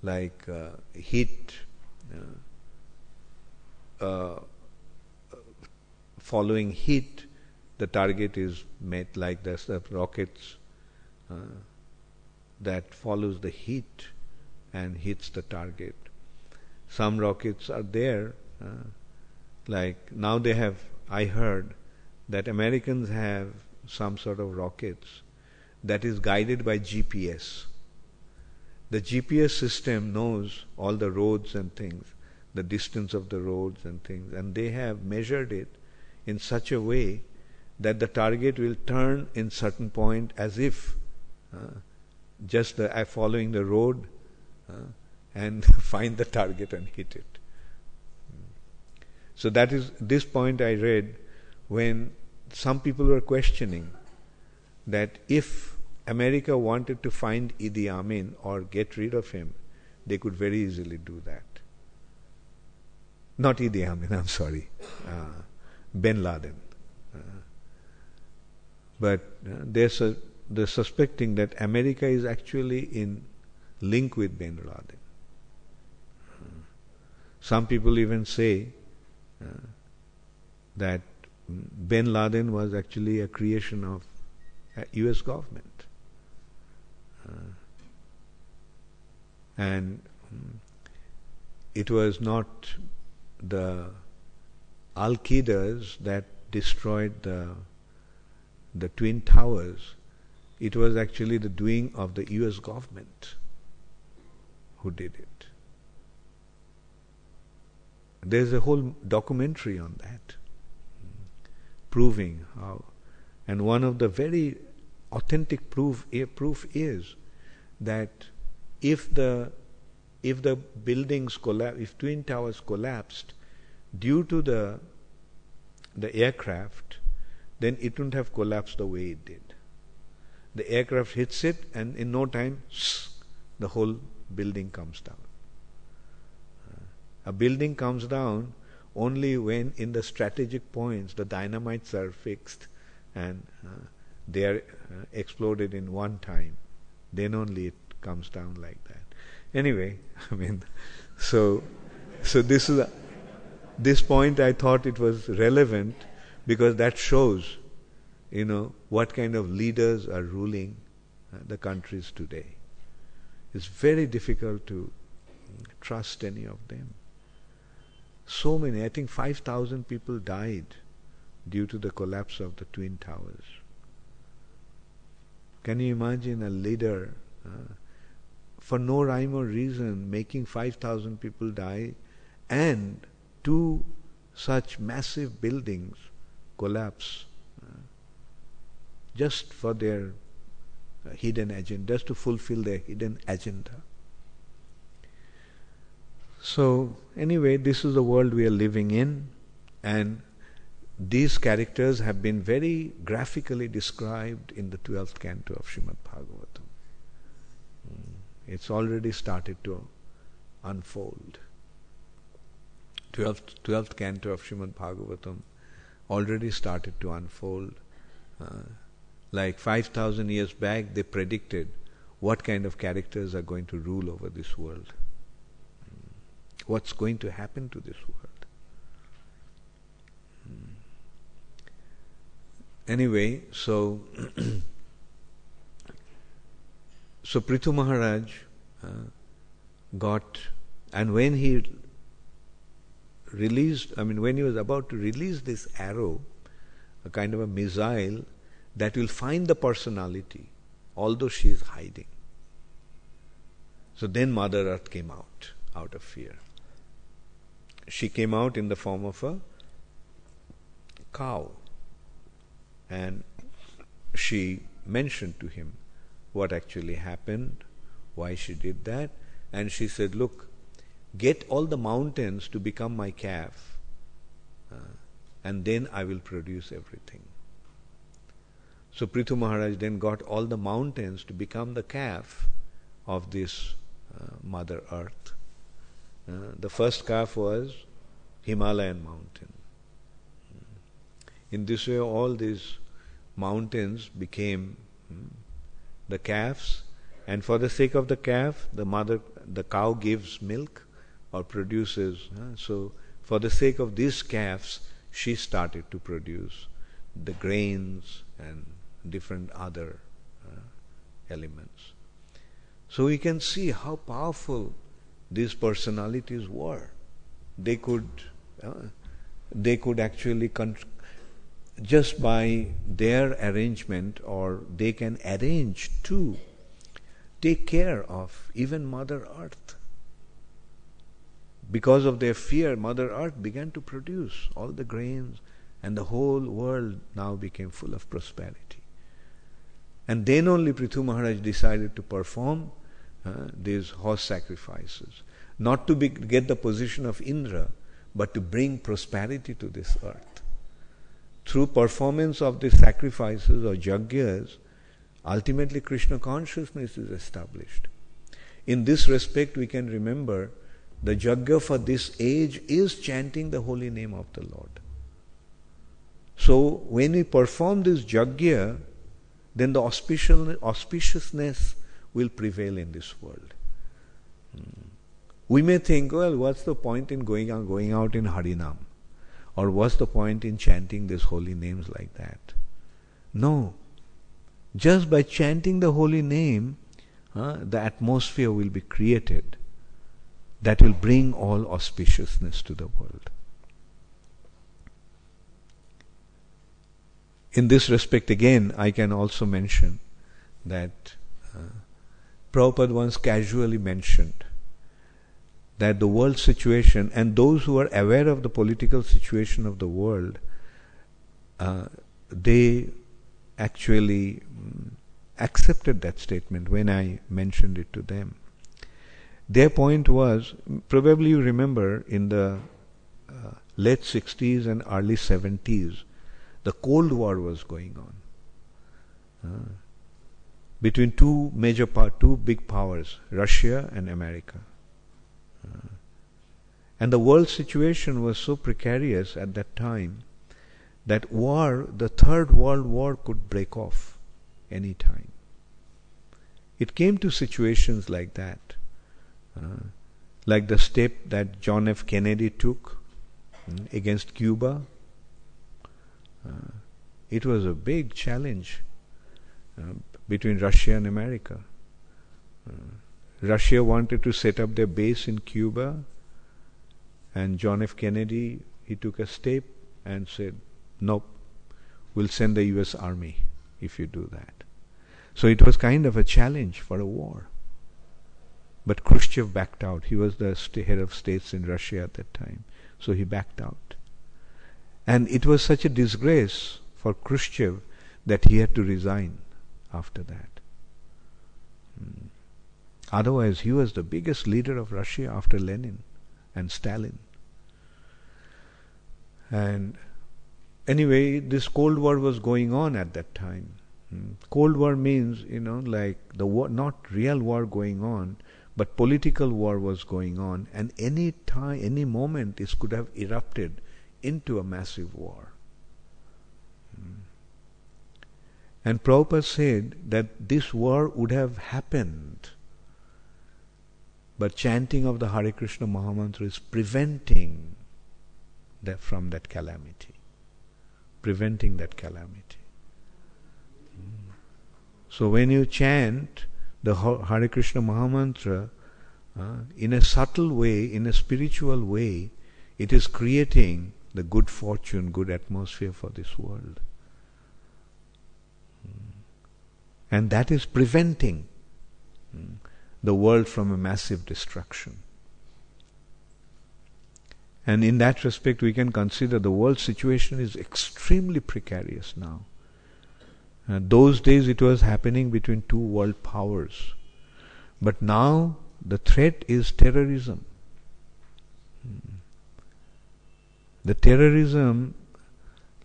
like heat, following heat, the target is made like this, the rockets that follows the heat and hits the target. Some rockets are there, like now they have, I heard that Americans have some sort of rockets that is guided by GPS. The GPS system knows all the roads and things, the distance of the roads and things, and they have measured it in such a way that the target will turn in certain point as if just following the road and find the target and hit it. So that is this point I read when some people were questioning that if America wanted to find Idi Amin or get rid of him, they could very easily do that. Not Idi Amin, I'm sorry, Bin Laden. But they're suspecting that America is actually in link with Bin Laden. Some people even say that Bin Laden was actually a creation of US government. And it was not the Al-Qaedas that destroyed the Twin Towers. It was actually the doing of the US government who did it. There's a whole documentary on that, proving how. And one of the very authentic proof is that if the buildings collapse, if Twin Towers collapsed due to the aircraft, then it wouldn't have collapsed the way it did. The aircraft hits it, and in no time, the whole building comes down. A building comes down only when in the strategic points the dynamites are fixed and they are exploded in one time. Then only it comes down like that. Anyway, I mean, so this point I thought it was relevant because that shows, what kind of leaders are ruling the countries today. It's very difficult to trust any of them. So many, I think 5,000 people died due to the collapse of the Twin Towers. Can you imagine a leader for no rhyme or reason making 5,000 people die and two such massive buildings collapse just for their hidden agenda, just to fulfill their hidden agenda. So anyway, this is the world we are living in, and these characters have been very graphically described in the 12th canto of Srimad Bhagavatam. It's already started to unfold. 12th canto of Srimad Bhagavatam already started to unfold. Like 5,000 years back, they predicted what kind of characters are going to rule over this world. What's going to happen to this world. Anyway, so Prithu Maharaj got, and when he when he was about to release this arrow, a kind of a missile that will find the personality, although she is hiding. So then Mother Earth came out of fear. She came out in the form of a cow, and she mentioned to him what actually happened, why she did that, and she said, look, get all the mountains to become my calf, and then I will produce everything. So Prithu Maharaj then got all the mountains to become the calf of this Mother Earth. The first calf was Himalayan mountain. In this way, all these mountains became the calves, and for the sake of the calf, the cow gives milk or produces. So for the sake of these calves, she started to produce the grains and different other elements. So we can see how powerful these personalities were. They could actually just by their arrangement, or they can arrange to take care of even Mother Earth. Because of their fear, Mother Earth began to produce all the grains, and the whole world now became full of prosperity. And then only Prithu Maharaj decided to perform these horse sacrifices, not to get the position of Indra, but to bring prosperity to this earth. Through performance of these sacrifices or yagyas, ultimately Krishna consciousness is established. In this respect, we can remember the yagya for this age is chanting the holy name of the Lord. So when we perform this yagya, then the auspiciousness will prevail in this world. We may think, well, what's the point in going out in Harinam? Or what's the point in chanting these holy names like that? No. Just by chanting the holy name, the atmosphere will be created that will bring all auspiciousness to the world. In this respect, again, I can also mention that Prabhupada once casually mentioned that the world situation, and those who are aware of the political situation of the world, they actually accepted that statement when I mentioned it to them. Their point was, probably you remember in the late 60s and early 70s, the Cold War was going on between two big powers, Russia and America. And the world situation was so precarious at that time that the Third World War could break off any time. It came to situations like that, like the step that John F. Kennedy took against Cuba, It was a big challenge between Russia and America. Russia wanted to set up their base in Cuba, and John F. Kennedy, he took a step and said, nope, we'll send the US Army if you do that. So it was kind of a challenge for a war. But Khrushchev backed out. He was the head of states in Russia at that time. So he backed out. And it was such a disgrace for Khrushchev that he had to resign after that. Otherwise, he was the biggest leader of Russia after Lenin and Stalin. And anyway, this Cold War was going on at that time. Cold War means, like the war, not real war going on, but political war was going on, and any time, any moment, this could have erupted into a massive war. And Prabhupada said that this war would have happened, but chanting of the Hare Krishna Mahamantra is preventing from that calamity. Preventing that calamity. So when you chant the Hare Krishna Mahamantra in a subtle way, in a spiritual way, it is creating the good fortune, good atmosphere for this world. And that is preventing the world from a massive destruction. And in that respect, we can consider the world situation is extremely precarious now. Those days it was happening between two world powers. But now the threat is terrorism. The terrorism,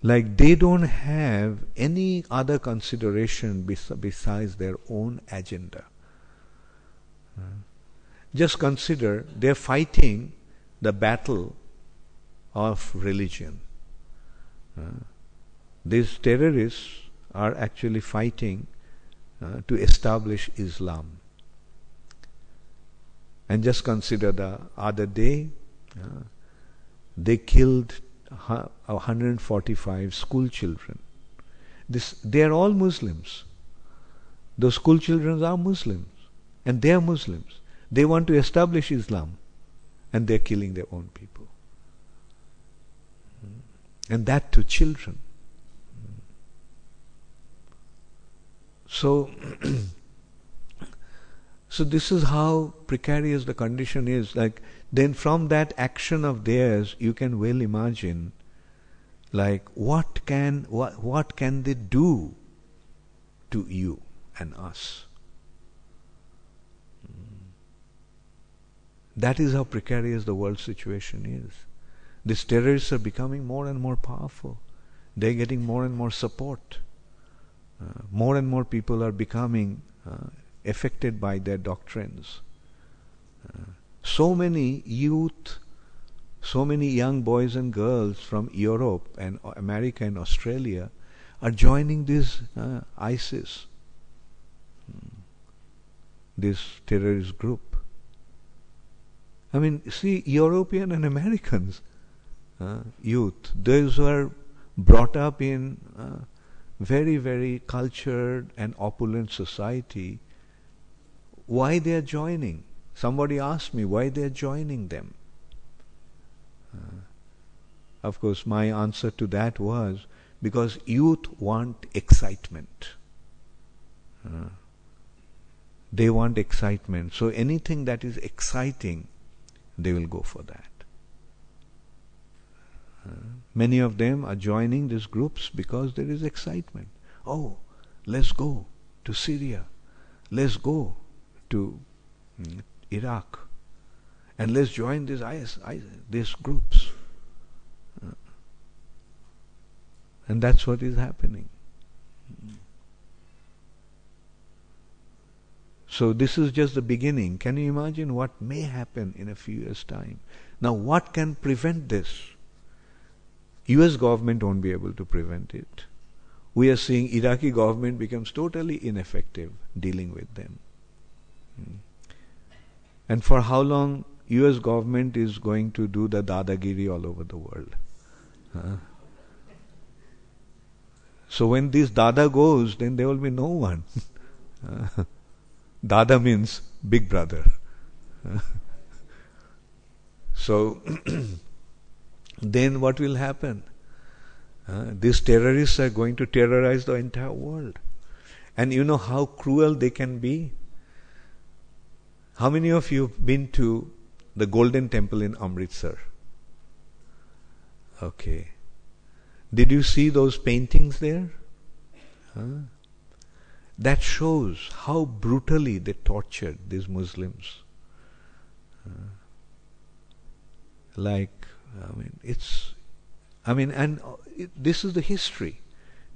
like they don't have any other consideration besides their own agenda. Just consider, they're fighting the battle of religion. These terrorists are actually fighting to establish Islam. And just consider the other day, they killed 145 school children. They are all Muslims. Those school children are Muslims. And they are Muslims. They want to establish Islam. And they are killing their own people. And that to children. So this is how precarious the condition is. Like, then from that action of theirs, you can well imagine, like, what can they do to you and us? That is how precarious the world situation is. These terrorists are becoming more and more powerful. They're getting more and more support. More and more people are becoming affected by their doctrines. So many youth, so many young boys and girls from Europe and America and Australia are joining this ISIS, this terrorist group. I mean, see, European and Americans, youth, those who are brought up in very, very cultured and opulent society, why they are joining? Somebody asked me why they are joining them. Of course, my answer to that was, because youth want excitement. They want excitement. So anything that is exciting, they will go for that. Many of them are joining these groups because there is excitement. Oh, let's go to Syria. Let's go to Iraq. And let's join these groups. And that's what is happening. So this is just the beginning. Can you imagine what may happen in a few years' time? Now, what can prevent this? US government won't be able to prevent it. We are seeing Iraqi government becomes totally ineffective dealing with them. And for how long US government is going to do the dadagiri all over the world? So when this Dada goes, then there will be no one. Dada means big brother. So then what will happen? These terrorists are going to terrorize the entire world. And you know how cruel they can be? How many of you have been to the Golden Temple in Amritsar? Okay. Did you see those paintings there? That shows how brutally they tortured these Muslims. This is the history.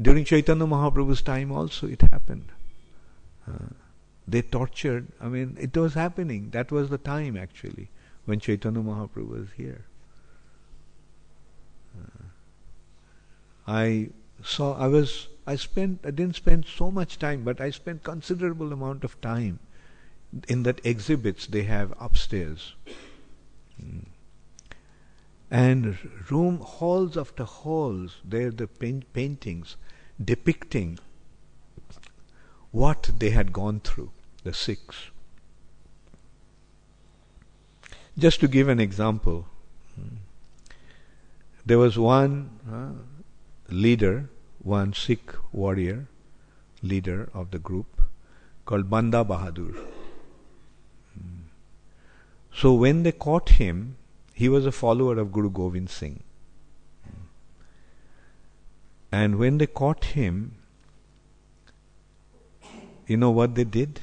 During Chaitanya Mahaprabhu's time also it happened. They tortured, it was happening. That was the time actually when Chaitanya Mahaprabhu was here. I didn't spend so much time, but I spent considerable amount of time in that exhibits they have upstairs. And halls after halls, there the paintings depicting what they had gone through, the Sikhs. Just to give an example, there was one leader, one Sikh warrior, leader of the group, called Banda Bahadur. So when they caught him, he was a follower of Guru Govind Singh. And when they caught him, you know what they did?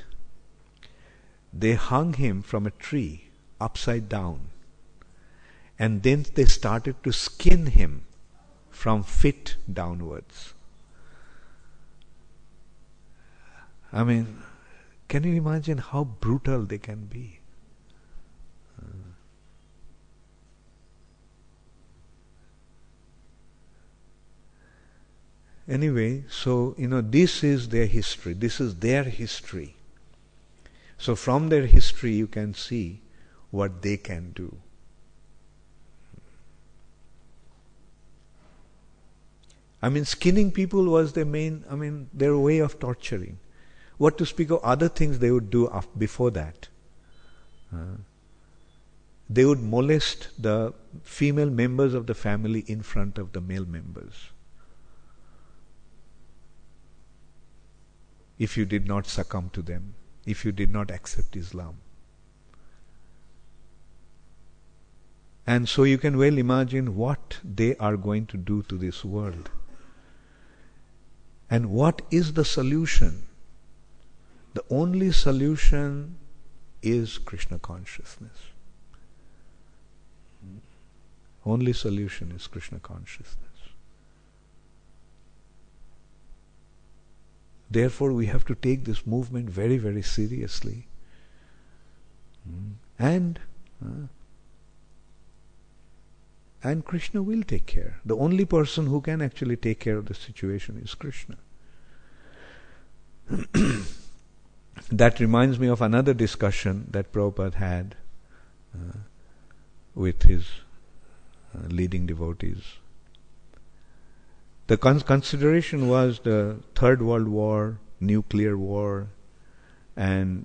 They hung him from a tree upside down. And then they started to skin him from feet downwards. Can you imagine how brutal they can be? Anyway, so, this is their history. This is their history. So from their history you can see what they can do. Skinning people was their main, their way of torturing. What to speak of other things they would do before that. They would molest the female members of the family in front of the male members. If you did not succumb to them, if you did not accept Islam. And so you can well imagine what they are going to do to this world. And what is the solution? The only solution is Krishna consciousness. Only solution is Krishna consciousness. Therefore, we have to take this movement very, very seriously. And Krishna will take care. The only person who can actually take care of the situation is Krishna. That reminds me of another discussion that Prabhupada had with his leading devotees. The consideration was the Third World War, nuclear war, and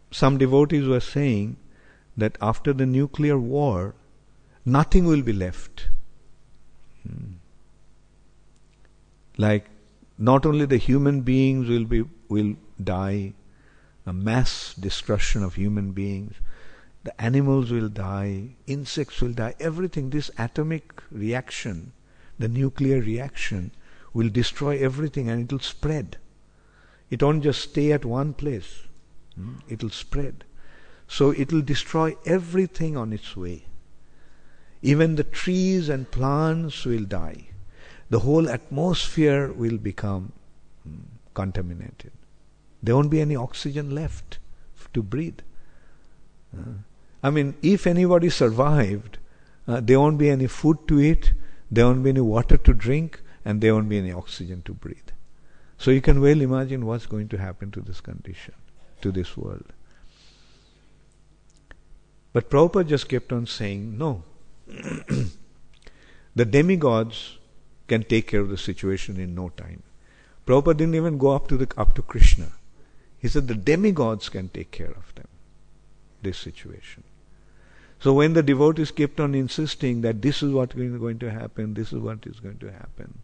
some devotees were saying that after the nuclear war, nothing will be left. Like, not only the human beings will die, a mass destruction of human beings, the animals will die, insects will die, everything, this atomic reaction, the nuclear reaction will destroy everything and it will spread. It won't just stay at one place. It will spread. So it will destroy everything on its way. Even the trees and plants will die. The whole atmosphere will become contaminated. There won't be any oxygen left to breathe. If anybody survived, there won't be any food to eat, there won't be any water to drink, and there won't be any oxygen to breathe. So you can well imagine what's going to happen to this condition, to this world. But Prabhupada just kept on saying, no. The demigods can take care of the situation in no time. Prabhupada didn't even go up to Krishna. He said the demigods can take care of them, this situation. So when the devotees kept on insisting that this is what is going to happen, this is what is going to happen,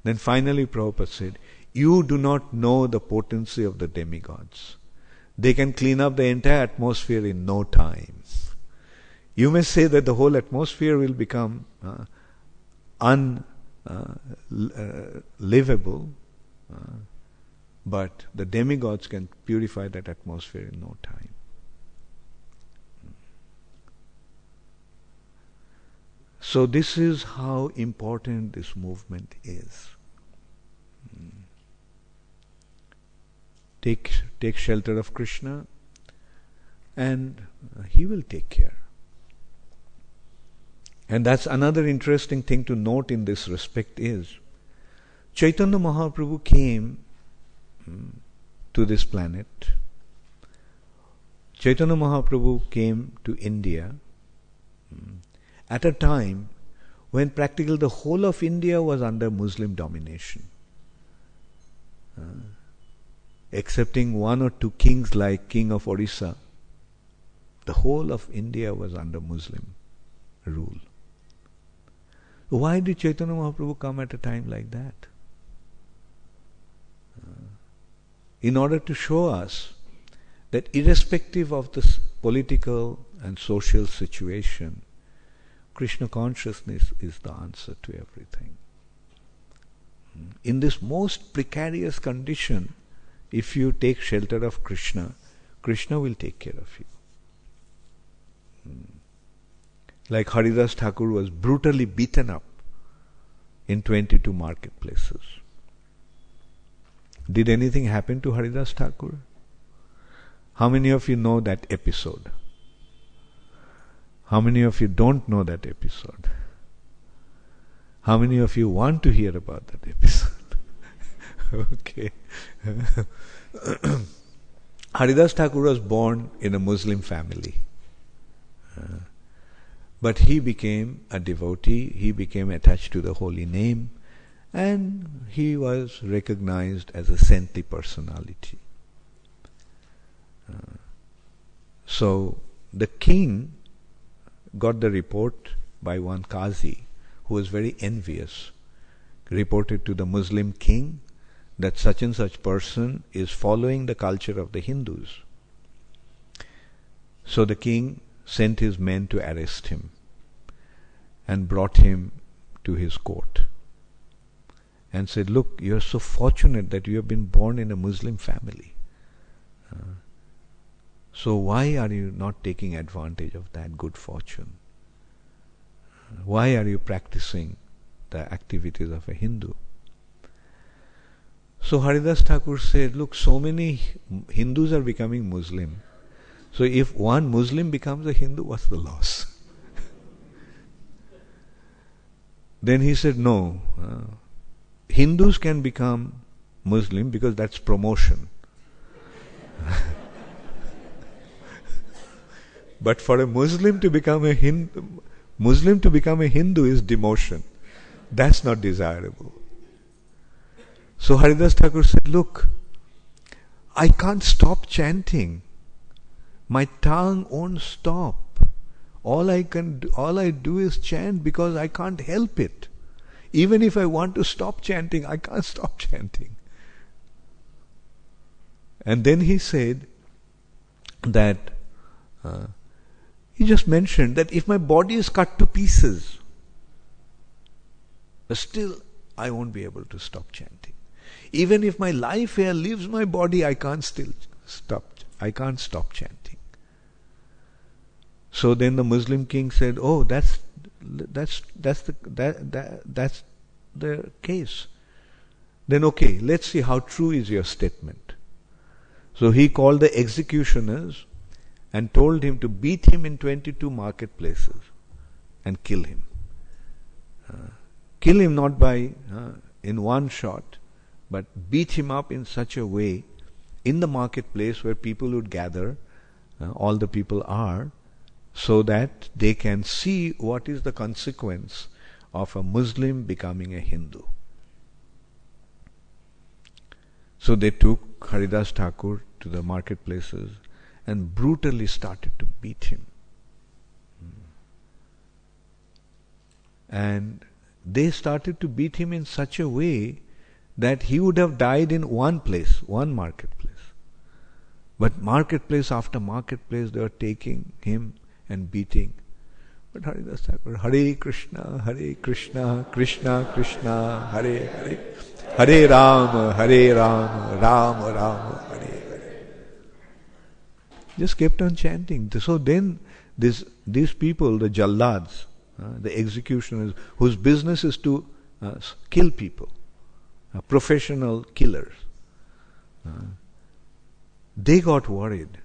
then finally Prabhupada said, you do not know the potency of the demigods. They can clean up the entire atmosphere in no time. You may say that the whole atmosphere will become unlivable, but the demigods can purify that atmosphere in no time. So this is how important this movement is. Take shelter of Krishna and he will take care. And that's another interesting thing to note in this respect is Chaitanya Mahaprabhu came to this planet. Chaitanya Mahaprabhu came to India at a time when practically the whole of India was under Muslim domination. Excepting one or two kings like King of Orissa, the whole of India was under Muslim rule. Why did Chaitanya Mahaprabhu come at a time like that? In order to show us that irrespective of the political and social situation, Krishna consciousness is the answer to everything. In this most precarious condition, if you take shelter of Krishna, Krishna will take care of you. Like Haridas Thakur was brutally beaten up in 22 marketplaces. Did anything happen to Haridas Thakur? How many of you know that episode? How many of you don't know that episode? How many of you want to hear about that episode? Okay. Haridas Thakur was born in a Muslim family. But he became a devotee, he became attached to the holy name, and he was recognized as a saintly personality. So the king got the report by one Qazi who was very envious, reported to the Muslim king that such and such person is following the culture of the Hindus. So the king sent his men to arrest him and brought him to his court and said, look, you are so fortunate that you have been born in a Muslim family. So why are you not taking advantage of that good fortune? Why are you practicing the activities of a Hindu? So Haridas Thakur said, look, so many Hindus are becoming Muslim. So if one Muslim becomes a Hindu, what's the loss? Then he said, no, Hindus can become Muslim because that's promotion. But for a Muslim to become a Hindu is demotion. That's not desirable. So Haridas Thakur said, look, I can't stop chanting. My tongue won't stop. All I do is chant because I can't help it. Even if I want to stop chanting, I can't stop chanting. And then he said that he just mentioned that if my body is cut to pieces, still I won't be able to stop chanting. Even if my life here leaves my body, I can't stop chanting. So then the Muslim king said, oh, that's the case. Then okay, let's see how true is your statement. So he called the executioners and told him to beat him in 22 marketplaces and kill him. Kill him not by in one shot, but beat him up in such a way in the marketplace where people would gather, all the people are, so that they can see what is the consequence of a Muslim becoming a Hindu. So they took Haridas Thakur to the marketplaces and brutally started to beat him. And they started to beat him in such a way that he would have died in one place, one marketplace. But marketplace after marketplace, they were taking him and beating. But Haridas Thakur, Hare Krishna, Krishna Krishna, Hare Hare, Hare Rama, Rama Rama, Hare Hare. Just kept on chanting. So then these people, the Jallads, the executioners, whose business is to kill people, professional killers, they got worried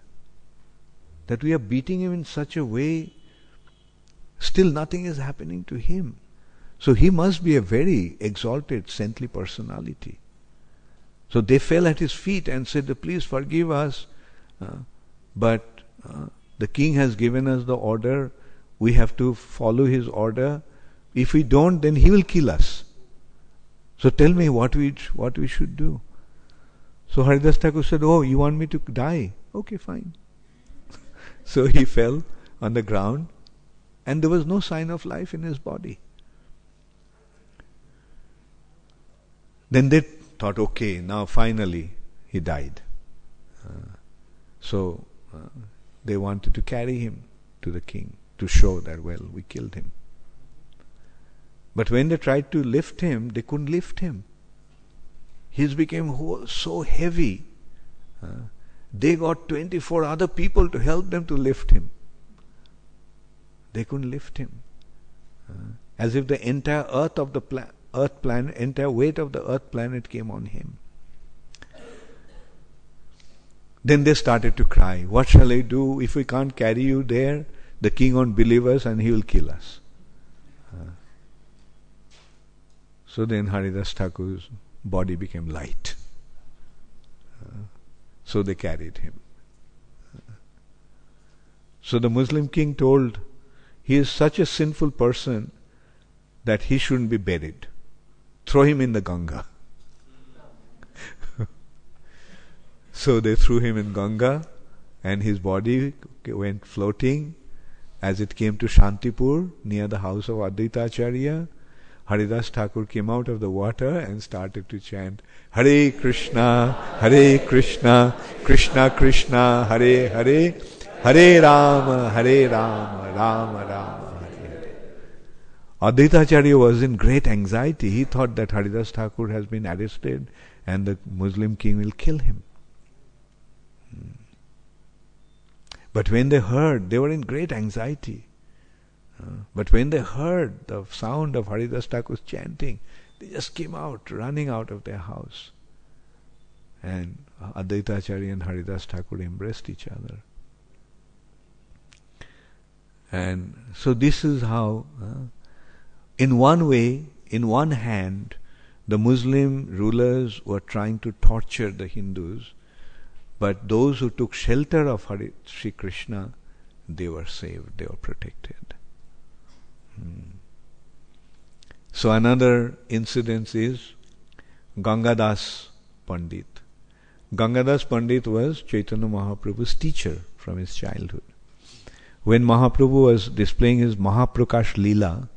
that we are beating him in such a way, still nothing is happening to him. So he must be a very exalted, saintly personality. So they fell at his feet and said, please forgive us, but the king has given us the order, we have to follow his order. If we don't, then he will kill us. So tell me what we should do. So Haridas Thakur said, oh, you want me to die? Okay, fine. So he fell on the ground and there was no sign of life in his body. Then they thought, okay, now finally he died. So they wanted to carry him to the king to show that, well, we killed him. But when they tried to lift him, they couldn't lift him. He became so heavy. They got 24 other people to help them to lift him. They couldn't lift him. As if the entire earth of the earth planet, entire weight of the earth planet came on him. Then they started to cry, what shall I do? If we can't carry you there, the king won't believe us and he will kill us. So then Haridas Thakur's body became light. So they carried him. So the Muslim king told, he is such a sinful person that he shouldn't be buried. Throw him in the Ganga. So they threw him in Ganga and his body went floating. As it came to Shantipur, near the house of Advaita Acharya, Haridas Thakur came out of the water and started to chant, Hare Krishna, Krishna Krishna, Hare Hare, Hare Rama, Rama Rama, Hare Hare. Advaita Acharya was in great anxiety. He thought that Haridas Thakur has been arrested and the Muslim king will kill him. But when they heard, they were in great anxiety. But when they heard the sound of Haridas Thakur's chanting, they just came out, running out of their house. And Advaita Acharya and Haridas Thakur embraced each other. And so this is how, in one way, in one hand, the Muslim rulers were trying to torture the Hindus, but those who took shelter of Sri Krishna, they were saved, they were protected. So another incident is Gangadas Pandit. Gangadas Pandit was Chaitanya Mahaprabhu's teacher from his childhood. When Mahaprabhu was displaying his Mahaprakash Leela,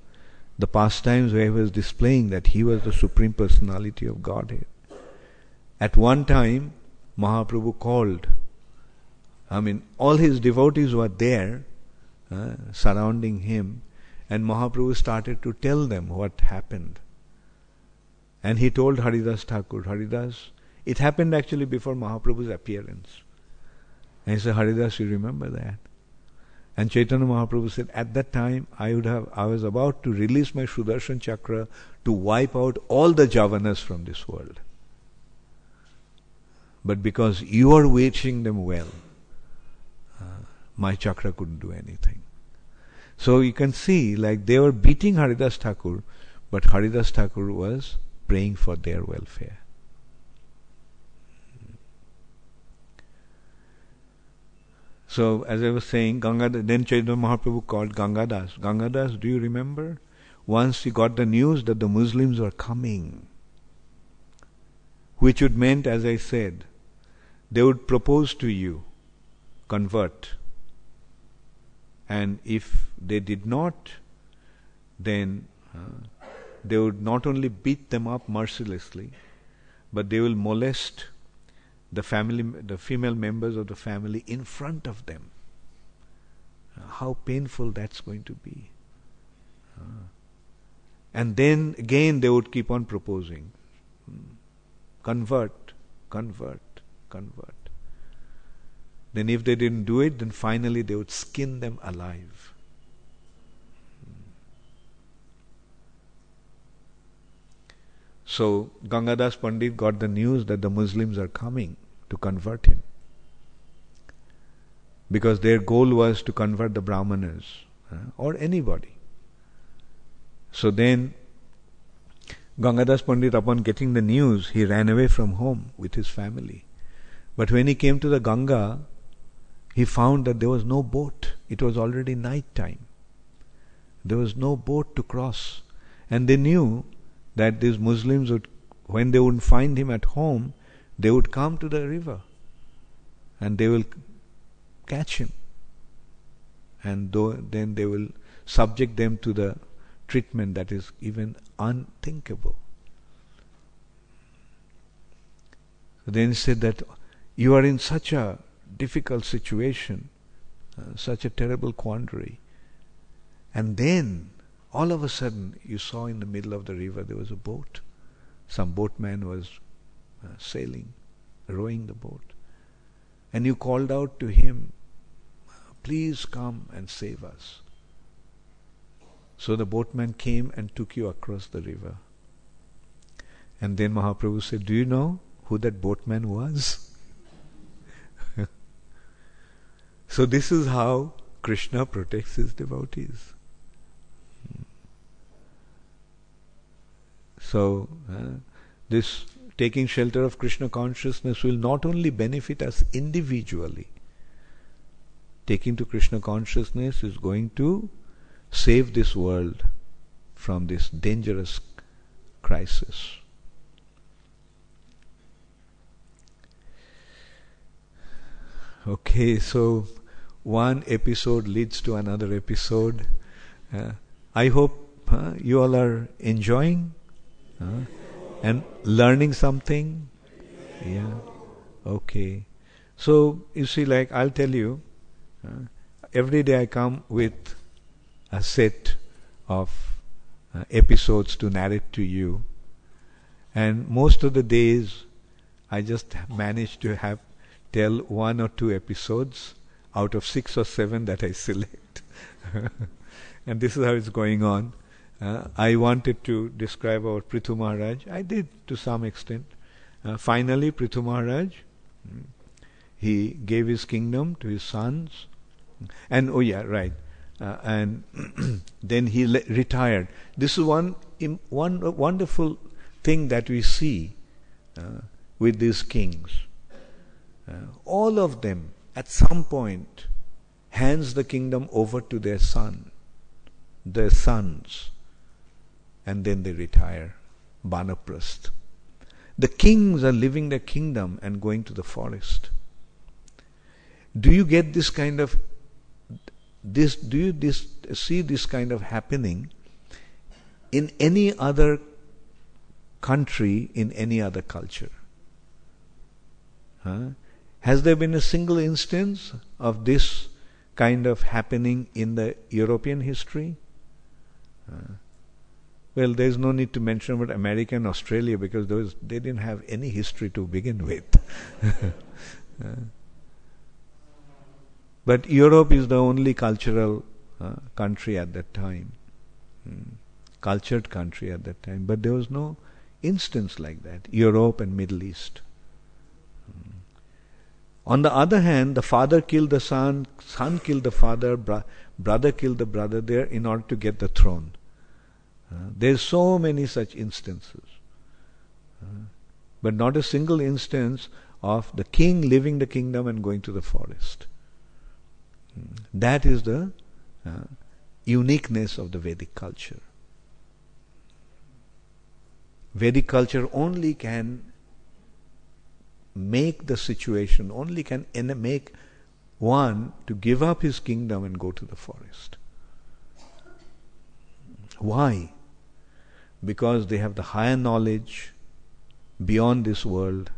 the pastimes where he was displaying that he was the Supreme Personality of Godhead, at one time Mahaprabhu called, all his devotees were there surrounding him, and Mahaprabhu started to tell them what happened. And he told Haridas Thakur, Haridas, it happened actually before Mahaprabhu's appearance. And he said, Haridas, you remember that? And Chaitanya Mahaprabhu said, at that time I was about to release my Sudarshan Chakra to wipe out all the Javanas from this world. But because you are waging them well, my chakra couldn't do anything. So you can see, like they were beating Haridas Thakur, but Haridas Thakur was praying for their welfare. So as I was saying, then Chaitanya Mahaprabhu called Gangadas. Gangadas, do you remember? once he got the news that the Muslims were coming, which would meant, as I said, they would propose to you, convert. And if they did not, then they would not only beat them up mercilessly, but they will molest the female members of the family in front of them. How painful that's going to be. And then again they would keep on proposing. Convert, convert, convert. Then if they didn't do it, then finally they would skin them alive. So Gangadas Pandit got the news that the Muslims are coming to convert him, because their goal was to convert the Brahmanas or anybody. So then Gangadas Pandit, upon getting the news, he ran away from home with his family. But when he came to the Ganga, he found that there was no boat. It was already night time. There was no boat to cross. And they knew that these Muslims would, when they wouldn't find him at home, they would come to the river and they will catch him. And then they will subject them to the treatment that is even unthinkable. So then he said that you are in such a difficult situation, such a terrible quandary. And then all of a sudden you saw in the middle of the river there was a boat. Some boatman was sailing, rowing the boat. And you called out to him, please come and save us. So the boatman came and took you across the river. And then Mahaprabhu said, do you know who that boatman was? So this is how Krishna protects his devotees. So this taking shelter of Krishna consciousness will not only benefit us individually. Taking to Krishna consciousness is going to save this world from this dangerous crisis. Okay, so one episode leads to another episode. I hope you all are enjoying and learning something. Yeah. Okay. So you see, like I'll tell you, every day I come with a set of episodes to narrate to you, and most of the days I just manage to tell 1 or 2 episodes out of 6 or 7 that I select. And this is how it's going on. I wanted to describe our Prithu Maharaj. I did to some extent. Finally, Prithu Maharaj, he gave his kingdom to his sons. And and then he retired. This is one wonderful thing that we see with these kings. All of them at some point hands the kingdom over to their sons, and then they retire, Banaprasth. The kings are leaving their kingdom and going to the forest. Do you get this kind of see this kind of happening in any other country, in any other culture? Has there been a single instance of this kind of happening in the European history? Well, there's no need to mention about America and Australia, because they didn't have any history to begin with. But Europe is the only cultural country at that time, cultured country at that time. But there was no instance like that, Europe and Middle East. On the other hand, the father killed the son killed the father, brother killed the brother there in order to get the throne. There's so many such instances. But not a single instance of the king leaving the kingdom and going to the forest. That is the uniqueness of the Vedic culture. Vedic culture only can make the situation, only can make one to give up his kingdom and go to the forest. Why? Because they have the higher knowledge beyond this world,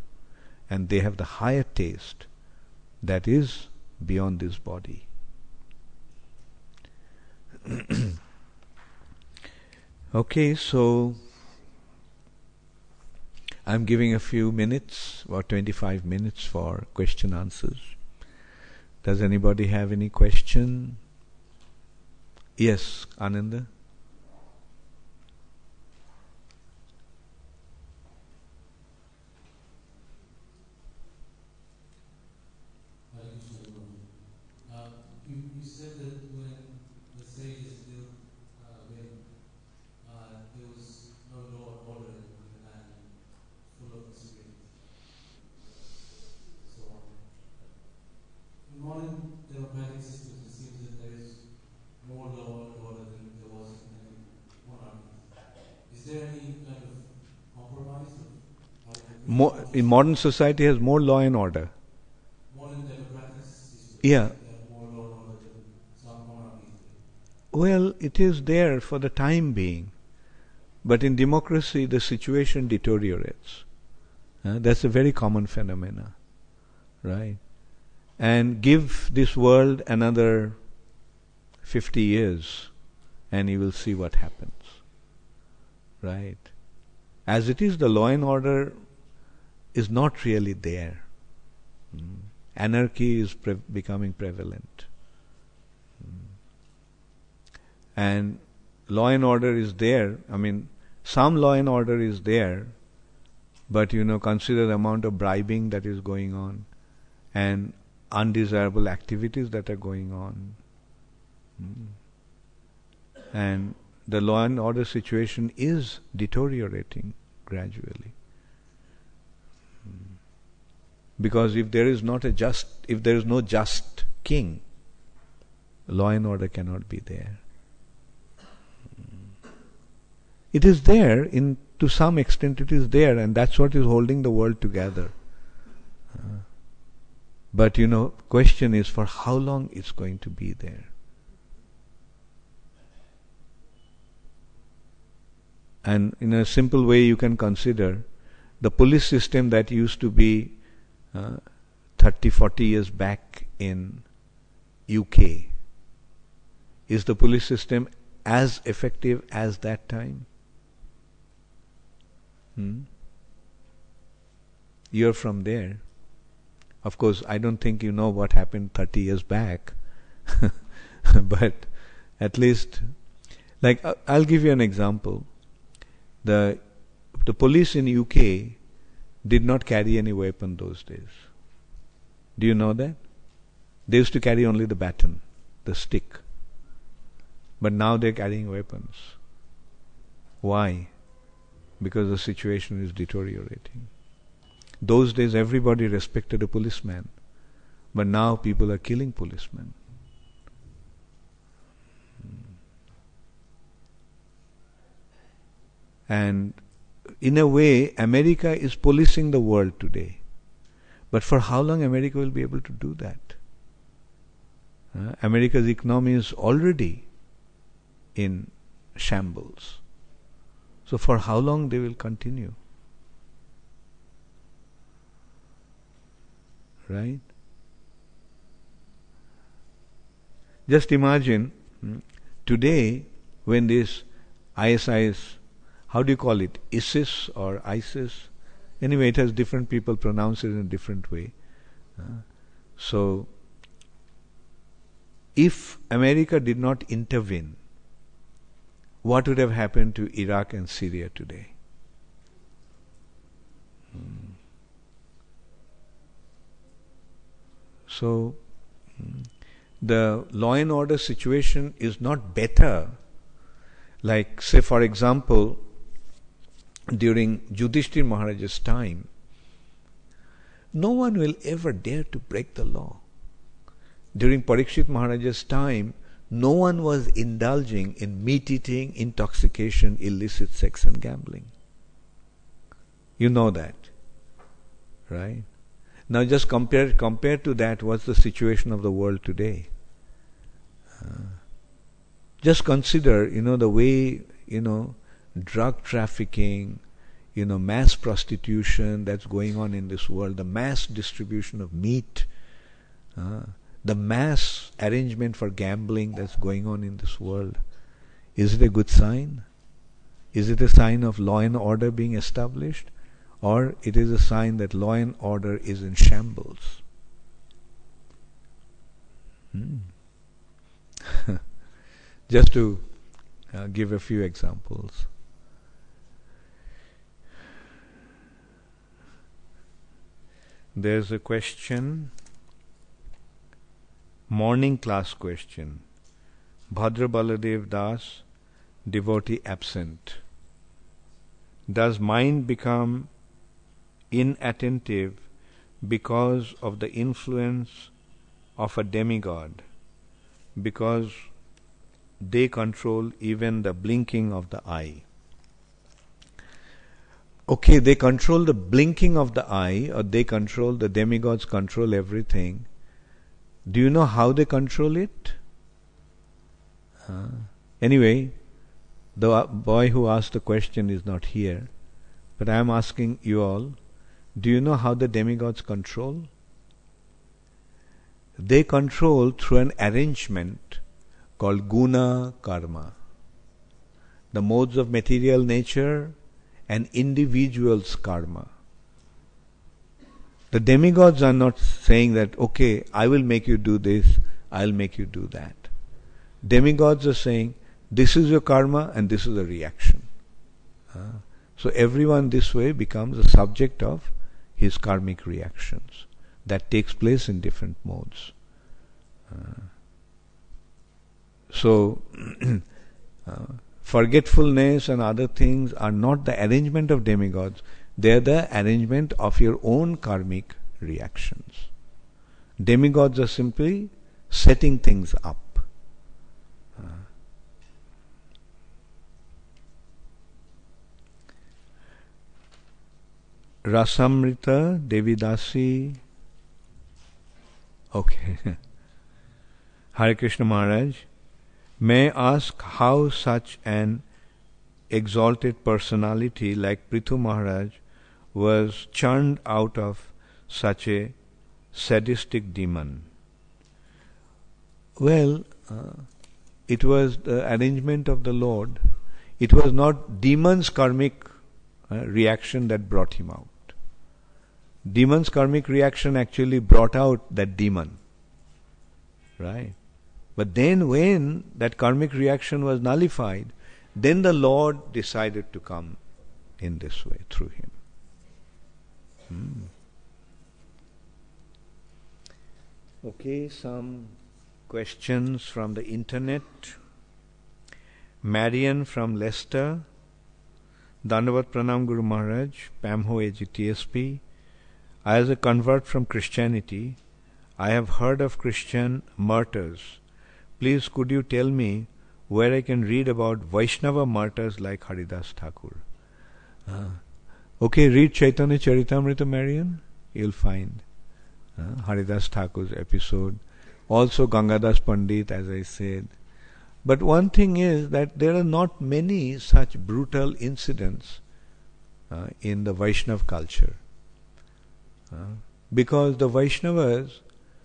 and they have the higher taste that is beyond this body. Okay, so I'm giving a few minutes, about 25 minutes for question answers. Does anybody have any question? Yes, Ananda? You said that when the sages lived, when there was no law and order in the land, full of disobedience, so on. In modern democratic systems, it seems that there is more law and order than there was in any monarchy. Is there any kind of compromise? In modern society has more law and order. Modern democratic systems. Yeah. Well, it is there for the time being. But in democracy, the situation deteriorates. That's a very common phenomena. Right? And give this world another 50 years and you will see what happens. Right? As it is, the law and order is not really there. Anarchy is becoming prevalent. And law and order is there. I mean, some law and order is there, but consider the amount of bribing that is going on and undesirable activities that are going on. And the law and order situation is deteriorating gradually. Because if there is no just king, law and order cannot be there. It is there, to some extent it is there, and that's what is holding the world together. But question is for how long it's going to be there. And in a simple way you can consider the police system that used to be 30, 40 years back in UK. Is the police system as effective as that time? You're from there. Of course, I don't think you know what happened 30 years back. But at least, I'll give you an example. The police in UK did not carry any weapon those days. Do you know that? They used to carry only the baton, the stick. But now they're carrying weapons. Why? Because the situation is deteriorating. Those days everybody respected a policeman, but now people are killing policemen. And in a way, America is policing the world today. But for how long America will be able to do that? America's economy is already in shambles. So for how long they will continue? Right? Just imagine today when this ISI is, how do you call it? ISIS or ISIS? Anyway, it has different people pronounce it in a different way. So, if America did not intervene, what would have happened to Iraq and Syria today? So, the law and order situation is not better. Like, say for example, during Yudhishthir Maharaj's time, no one will ever dare to break the law. During Parikshit Maharaj's time, no one was indulging in meat eating, intoxication, illicit sex and gambling. You know that, right? Now just compare to that, what's the situation of the world today? Just consider, the way, drug trafficking, mass prostitution that's going on in this world, the mass distribution of meat, the mass arrangement for gambling that's going on in this world. Is it a good sign? Is it a sign of law and order being established? Or it is a sign that law and order is in shambles? Just to give a few examples. There's a question, morning class question. Bhadra Baladev Das, devotee absent. Does mind become inattentive because of the influence of a demigod? Because they control even the blinking of the eye. Okay, they control the blinking of the eye, or the demigods control everything. Do you know how they control it? Anyway, the boy who asked the question is not here, but I am asking you all, do you know how the demigods control? They control through an arrangement called guna karma. The modes of material nature and individual's karma. The demigods are not saying that, okay, I will make you do this, I'll make you do that. Demigods are saying, this is your karma and this is the reaction. So everyone this way becomes a subject of his karmic reactions. That takes place in different modes. So forgetfulness and other things are not the arrangement of demigods, they are the arrangement of your own karmic reactions. Demigods are simply setting things up. Rasamrita Devidasi. Okay. Hare Krishna Maharaj, may I ask how such an exalted personality like Prithu Maharaj was churned out of such a sadistic demon? Well, it was the arrangement of the Lord. It was not demon's karmic reaction that brought him out. Demon's karmic reaction actually brought out that demon. Right? But then when that karmic reaction was nullified, then the Lord decided to come in this way through him. Okay, some questions from the internet. Marian from Leicester. Dandavat Pranam Guru Maharaj, Pamho AGTSP. As a convert from Christianity, I have heard of Christian martyrs. Please could you tell me where I can read about Vaishnava martyrs like Haridas Thakur? Okay, read Chaitanya Charitamrita, Marian. You'll find Haridas Thakur's episode. Also Gangadas Pandit, as I said. But one thing is that there are not many such brutal incidents in the Vaishnava culture. Because the Vaishnavas,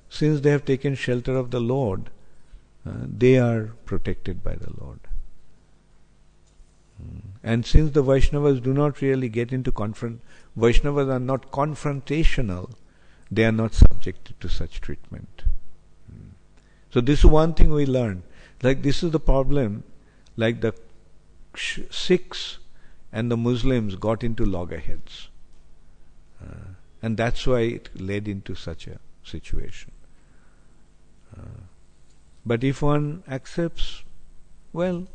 since they have taken shelter of the Lord, they are protected by the Lord. And since the Vaishnavas do not really get into Vaishnavas are not confrontational, they are not subjected to such treatment. So this is one thing we learn. Like this is the problem, like the Sikhs and the Muslims got into loggerheads. And that's why it led into such a situation. But if one accepts, well,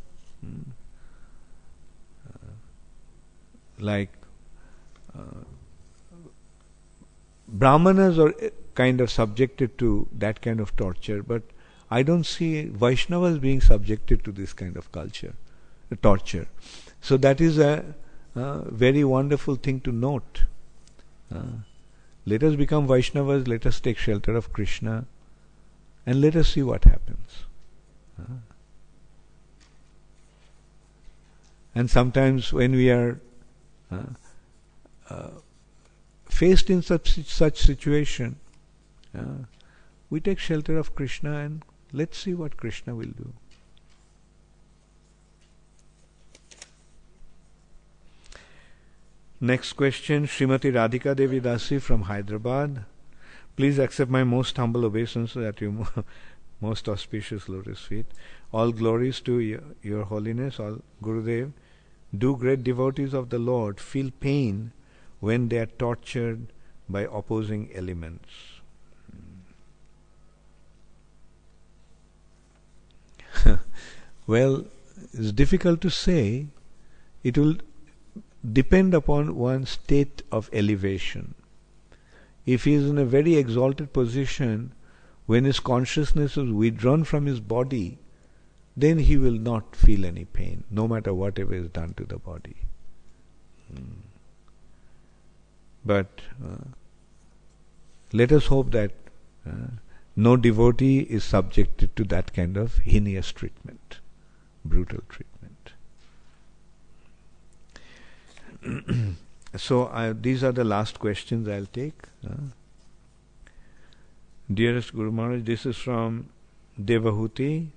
Brahmanas are kind of subjected to that kind of torture, but I don't see Vaishnavas being subjected to this kind of torture. So that is a very wonderful thing to note. Let us become Vaishnavas, let us take shelter of Krishna, and let us see what happens. And sometimes when we are faced in such situation, we take shelter of Krishna and let's see what Krishna will do. Next question, Srimati Radhika Devi Dasi from Hyderabad. Please accept my most humble obeisance at your most auspicious lotus feet. All glories to your holiness, all Gurudev. Do great devotees of the Lord feel pain when they are tortured by opposing elements? Well, it's difficult to say. It will depend upon one's state of elevation. If he is in a very exalted position, when his consciousness is withdrawn from his body, then he will not feel any pain, no matter whatever is done to the body. But let us hope that no devotee is subjected to that kind of heinous treatment, brutal treatment. So these are the last questions I'll take. Dearest Guru Maharaj, this is from Devahuti.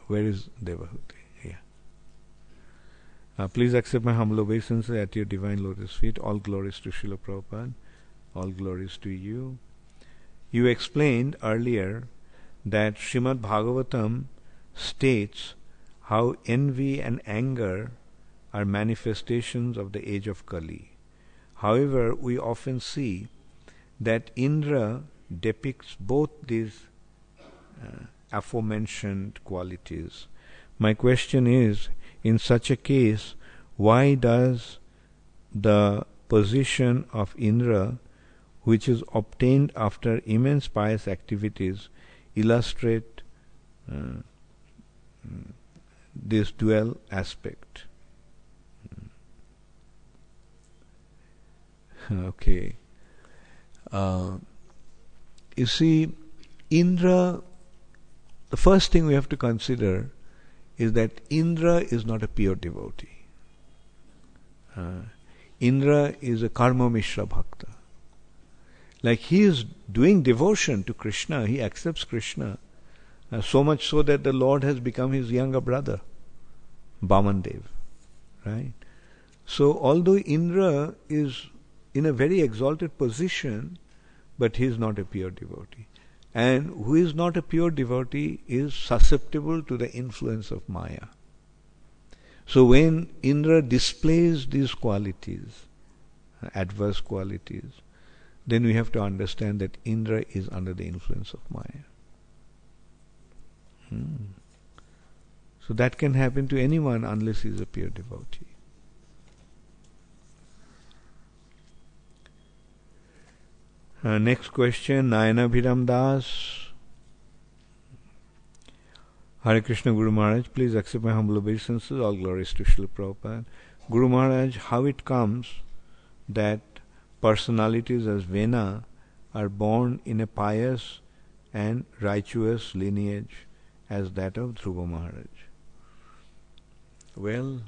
Where is Devahuti? Yeah. Please accept my humble obeisance at your divine lotus feet. All glories to Srila Prabhupada. All glories to you. You explained earlier that Srimad Bhagavatam states how envy and anger are manifestations of the age of Kali. However, we often see that Indra depicts both these aforementioned qualities. My question is, in such a case, why does the position of Indra, which is obtained after immense pious activities, illustrate this dual aspect? Okay. You see, Indra, the first thing we have to consider is that Indra is not a pure devotee. Indra is a karma mishra bhakta. Like he is doing devotion to Krishna, he accepts Krishna, so much so that the Lord has become his younger brother, Bamandev. Right? So although Indra is in a very exalted position, but he is not a pure devotee. And who is not a pure devotee is susceptible to the influence of Maya. So when Indra displays these qualities, adverse qualities, then we have to understand that Indra is under the influence of Maya. So that can happen to anyone unless he is a pure devotee. Next question, Nayana Bhiram Das. Hare Krishna Guru Maharaj, please accept my humble obeisances. All glories to Srila Prabhupada. Guru Maharaj, how it comes that personalities as Vena are born in a pious and righteous lineage as that of Dhruva Maharaj? Well,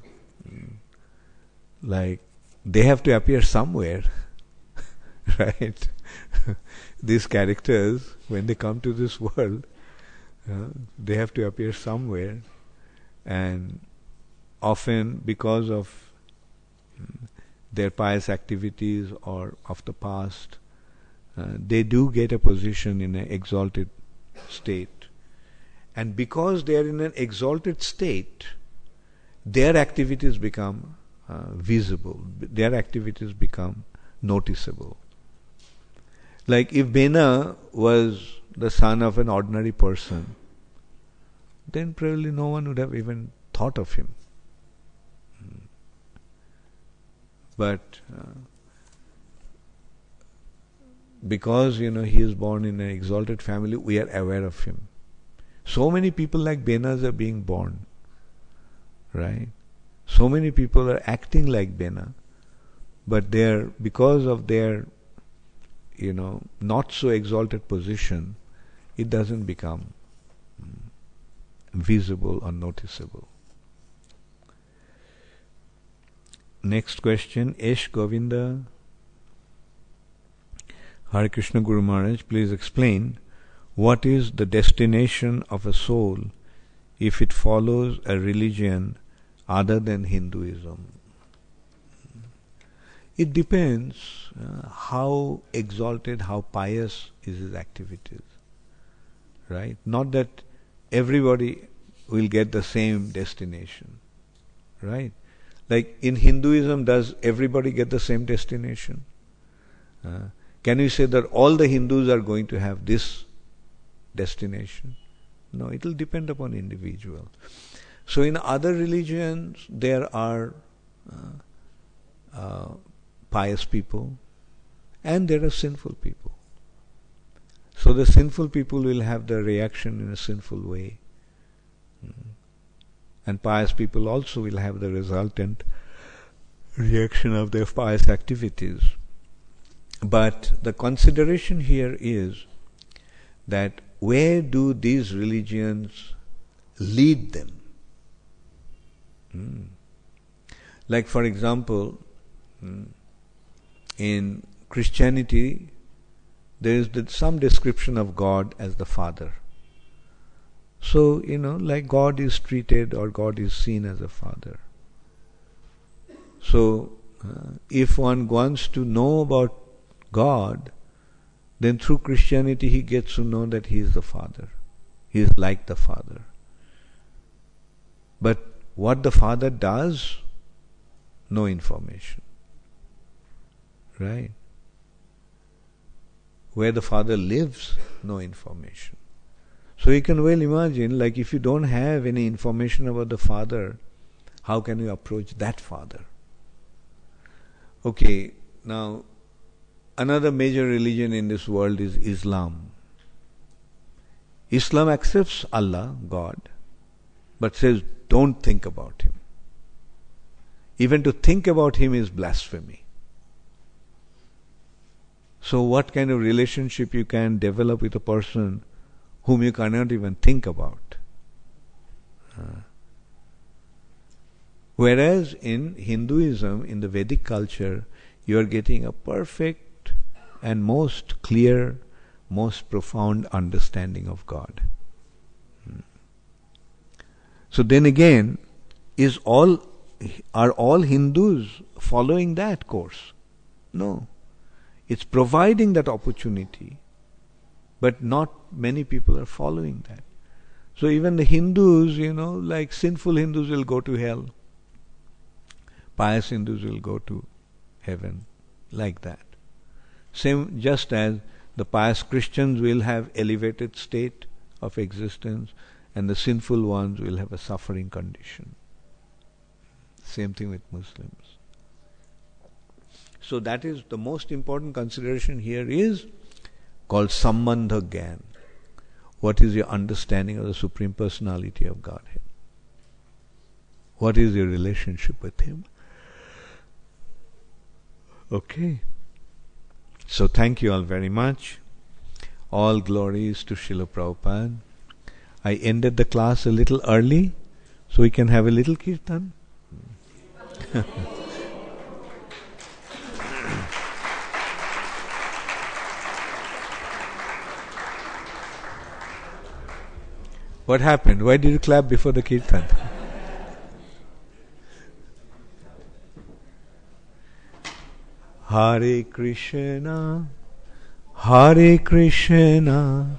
like they have to appear somewhere, right? These characters, when they come to this world, they have to appear somewhere, and often because of their pious activities or of the past, they do get a position in an exalted state. And because they are in an exalted state, their activities become visible, their activities become noticeable. Like if Bena was the son of an ordinary person, then probably no one would have even thought of him. But because he is born in an exalted family, we are aware of him. So many people like Benas are being born, right? So many people are acting like Bena, but because of their, not so exalted position, it doesn't become visible or noticeable. Next question, Esh Govinda. Hare Krishna Guru Maharaj, please explain what is the destination of a soul if it follows a religion other than Hinduism. It depends how exalted, how pious is his activities. Right? Not that everybody will get the same destination. Right? Like in Hinduism, does everybody get the same destination? Can you say that all the Hindus are going to have this destination? No, it will depend upon individual. So in other religions, there are pious people and there are sinful people. So the sinful people will have their reaction in a sinful way. And pious people also will have the resultant reaction of their pious activities. But the consideration here is that where do these religions lead them? Like for example, in Christianity, there is some description of God as the Father. So, like God is treated or God is seen as a Father. So, if one wants to know about God, then through Christianity he gets to know that he is the Father. He is like the Father. But what the Father does, no information. Right? Where the Father lives, no information. So you can well imagine, like if you don't have any information about the Father, how can you approach that Father? Okay, now another major religion in this world is Islam. Islam accepts Allah, God, but says don't think about Him. Even to think about Him is blasphemy. So what kind of relationship you can develop with a person whom you cannot even think about? Whereas in Hinduism, in the Vedic culture, you are getting a perfect and most clear, most profound understanding of God. So then again, are all Hindus following that course? No. It's providing that opportunity, but not many people are following that. So even the Hindus, like sinful Hindus will go to hell. Pious Hindus will go to heaven. Like that. Same, just as the pious Christians will have elevated state of existence and the sinful ones will have a suffering condition. Same thing with Muslims. So that is the most important consideration here is called Sambandha Gyan. What is your understanding of the Supreme Personality of Godhead? What is your relationship with Him? Okay. So thank you all very much. All glories to Srila Prabhupada. I ended the class a little early, so we can have a little kirtan. What happened? Why did you clap before the kirtan? Hare Krishna, Hare Krishna,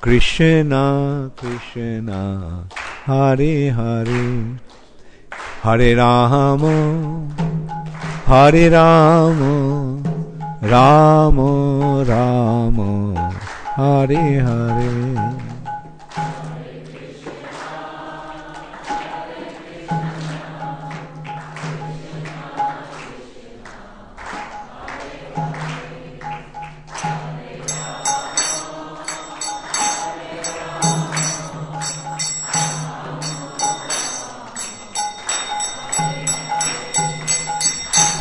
Krishna Krishna, Hare Hare, Hare Rama, Hare Rama, Rama Rama, Hare Hare.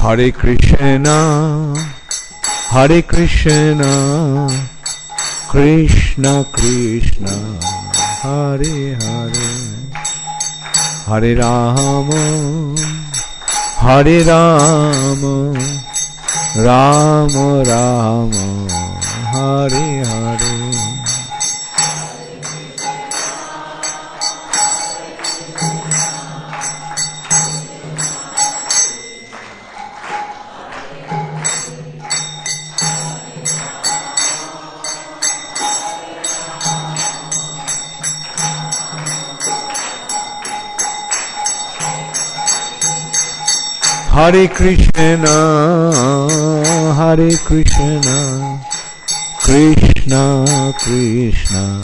Hare Krishna, Hare Krishna, Krishna Krishna, Hare Hare, Hare Rama, Hare Rama, Rama Rama, Hare Hare. Hare Krishna, Hare Krishna, Krishna Krishna,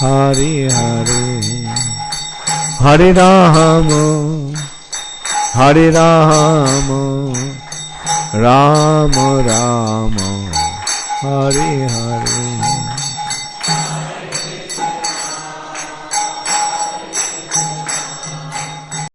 Hare Hare, Hare Rama, Hare Rama, Rama Rama, Hare Hare.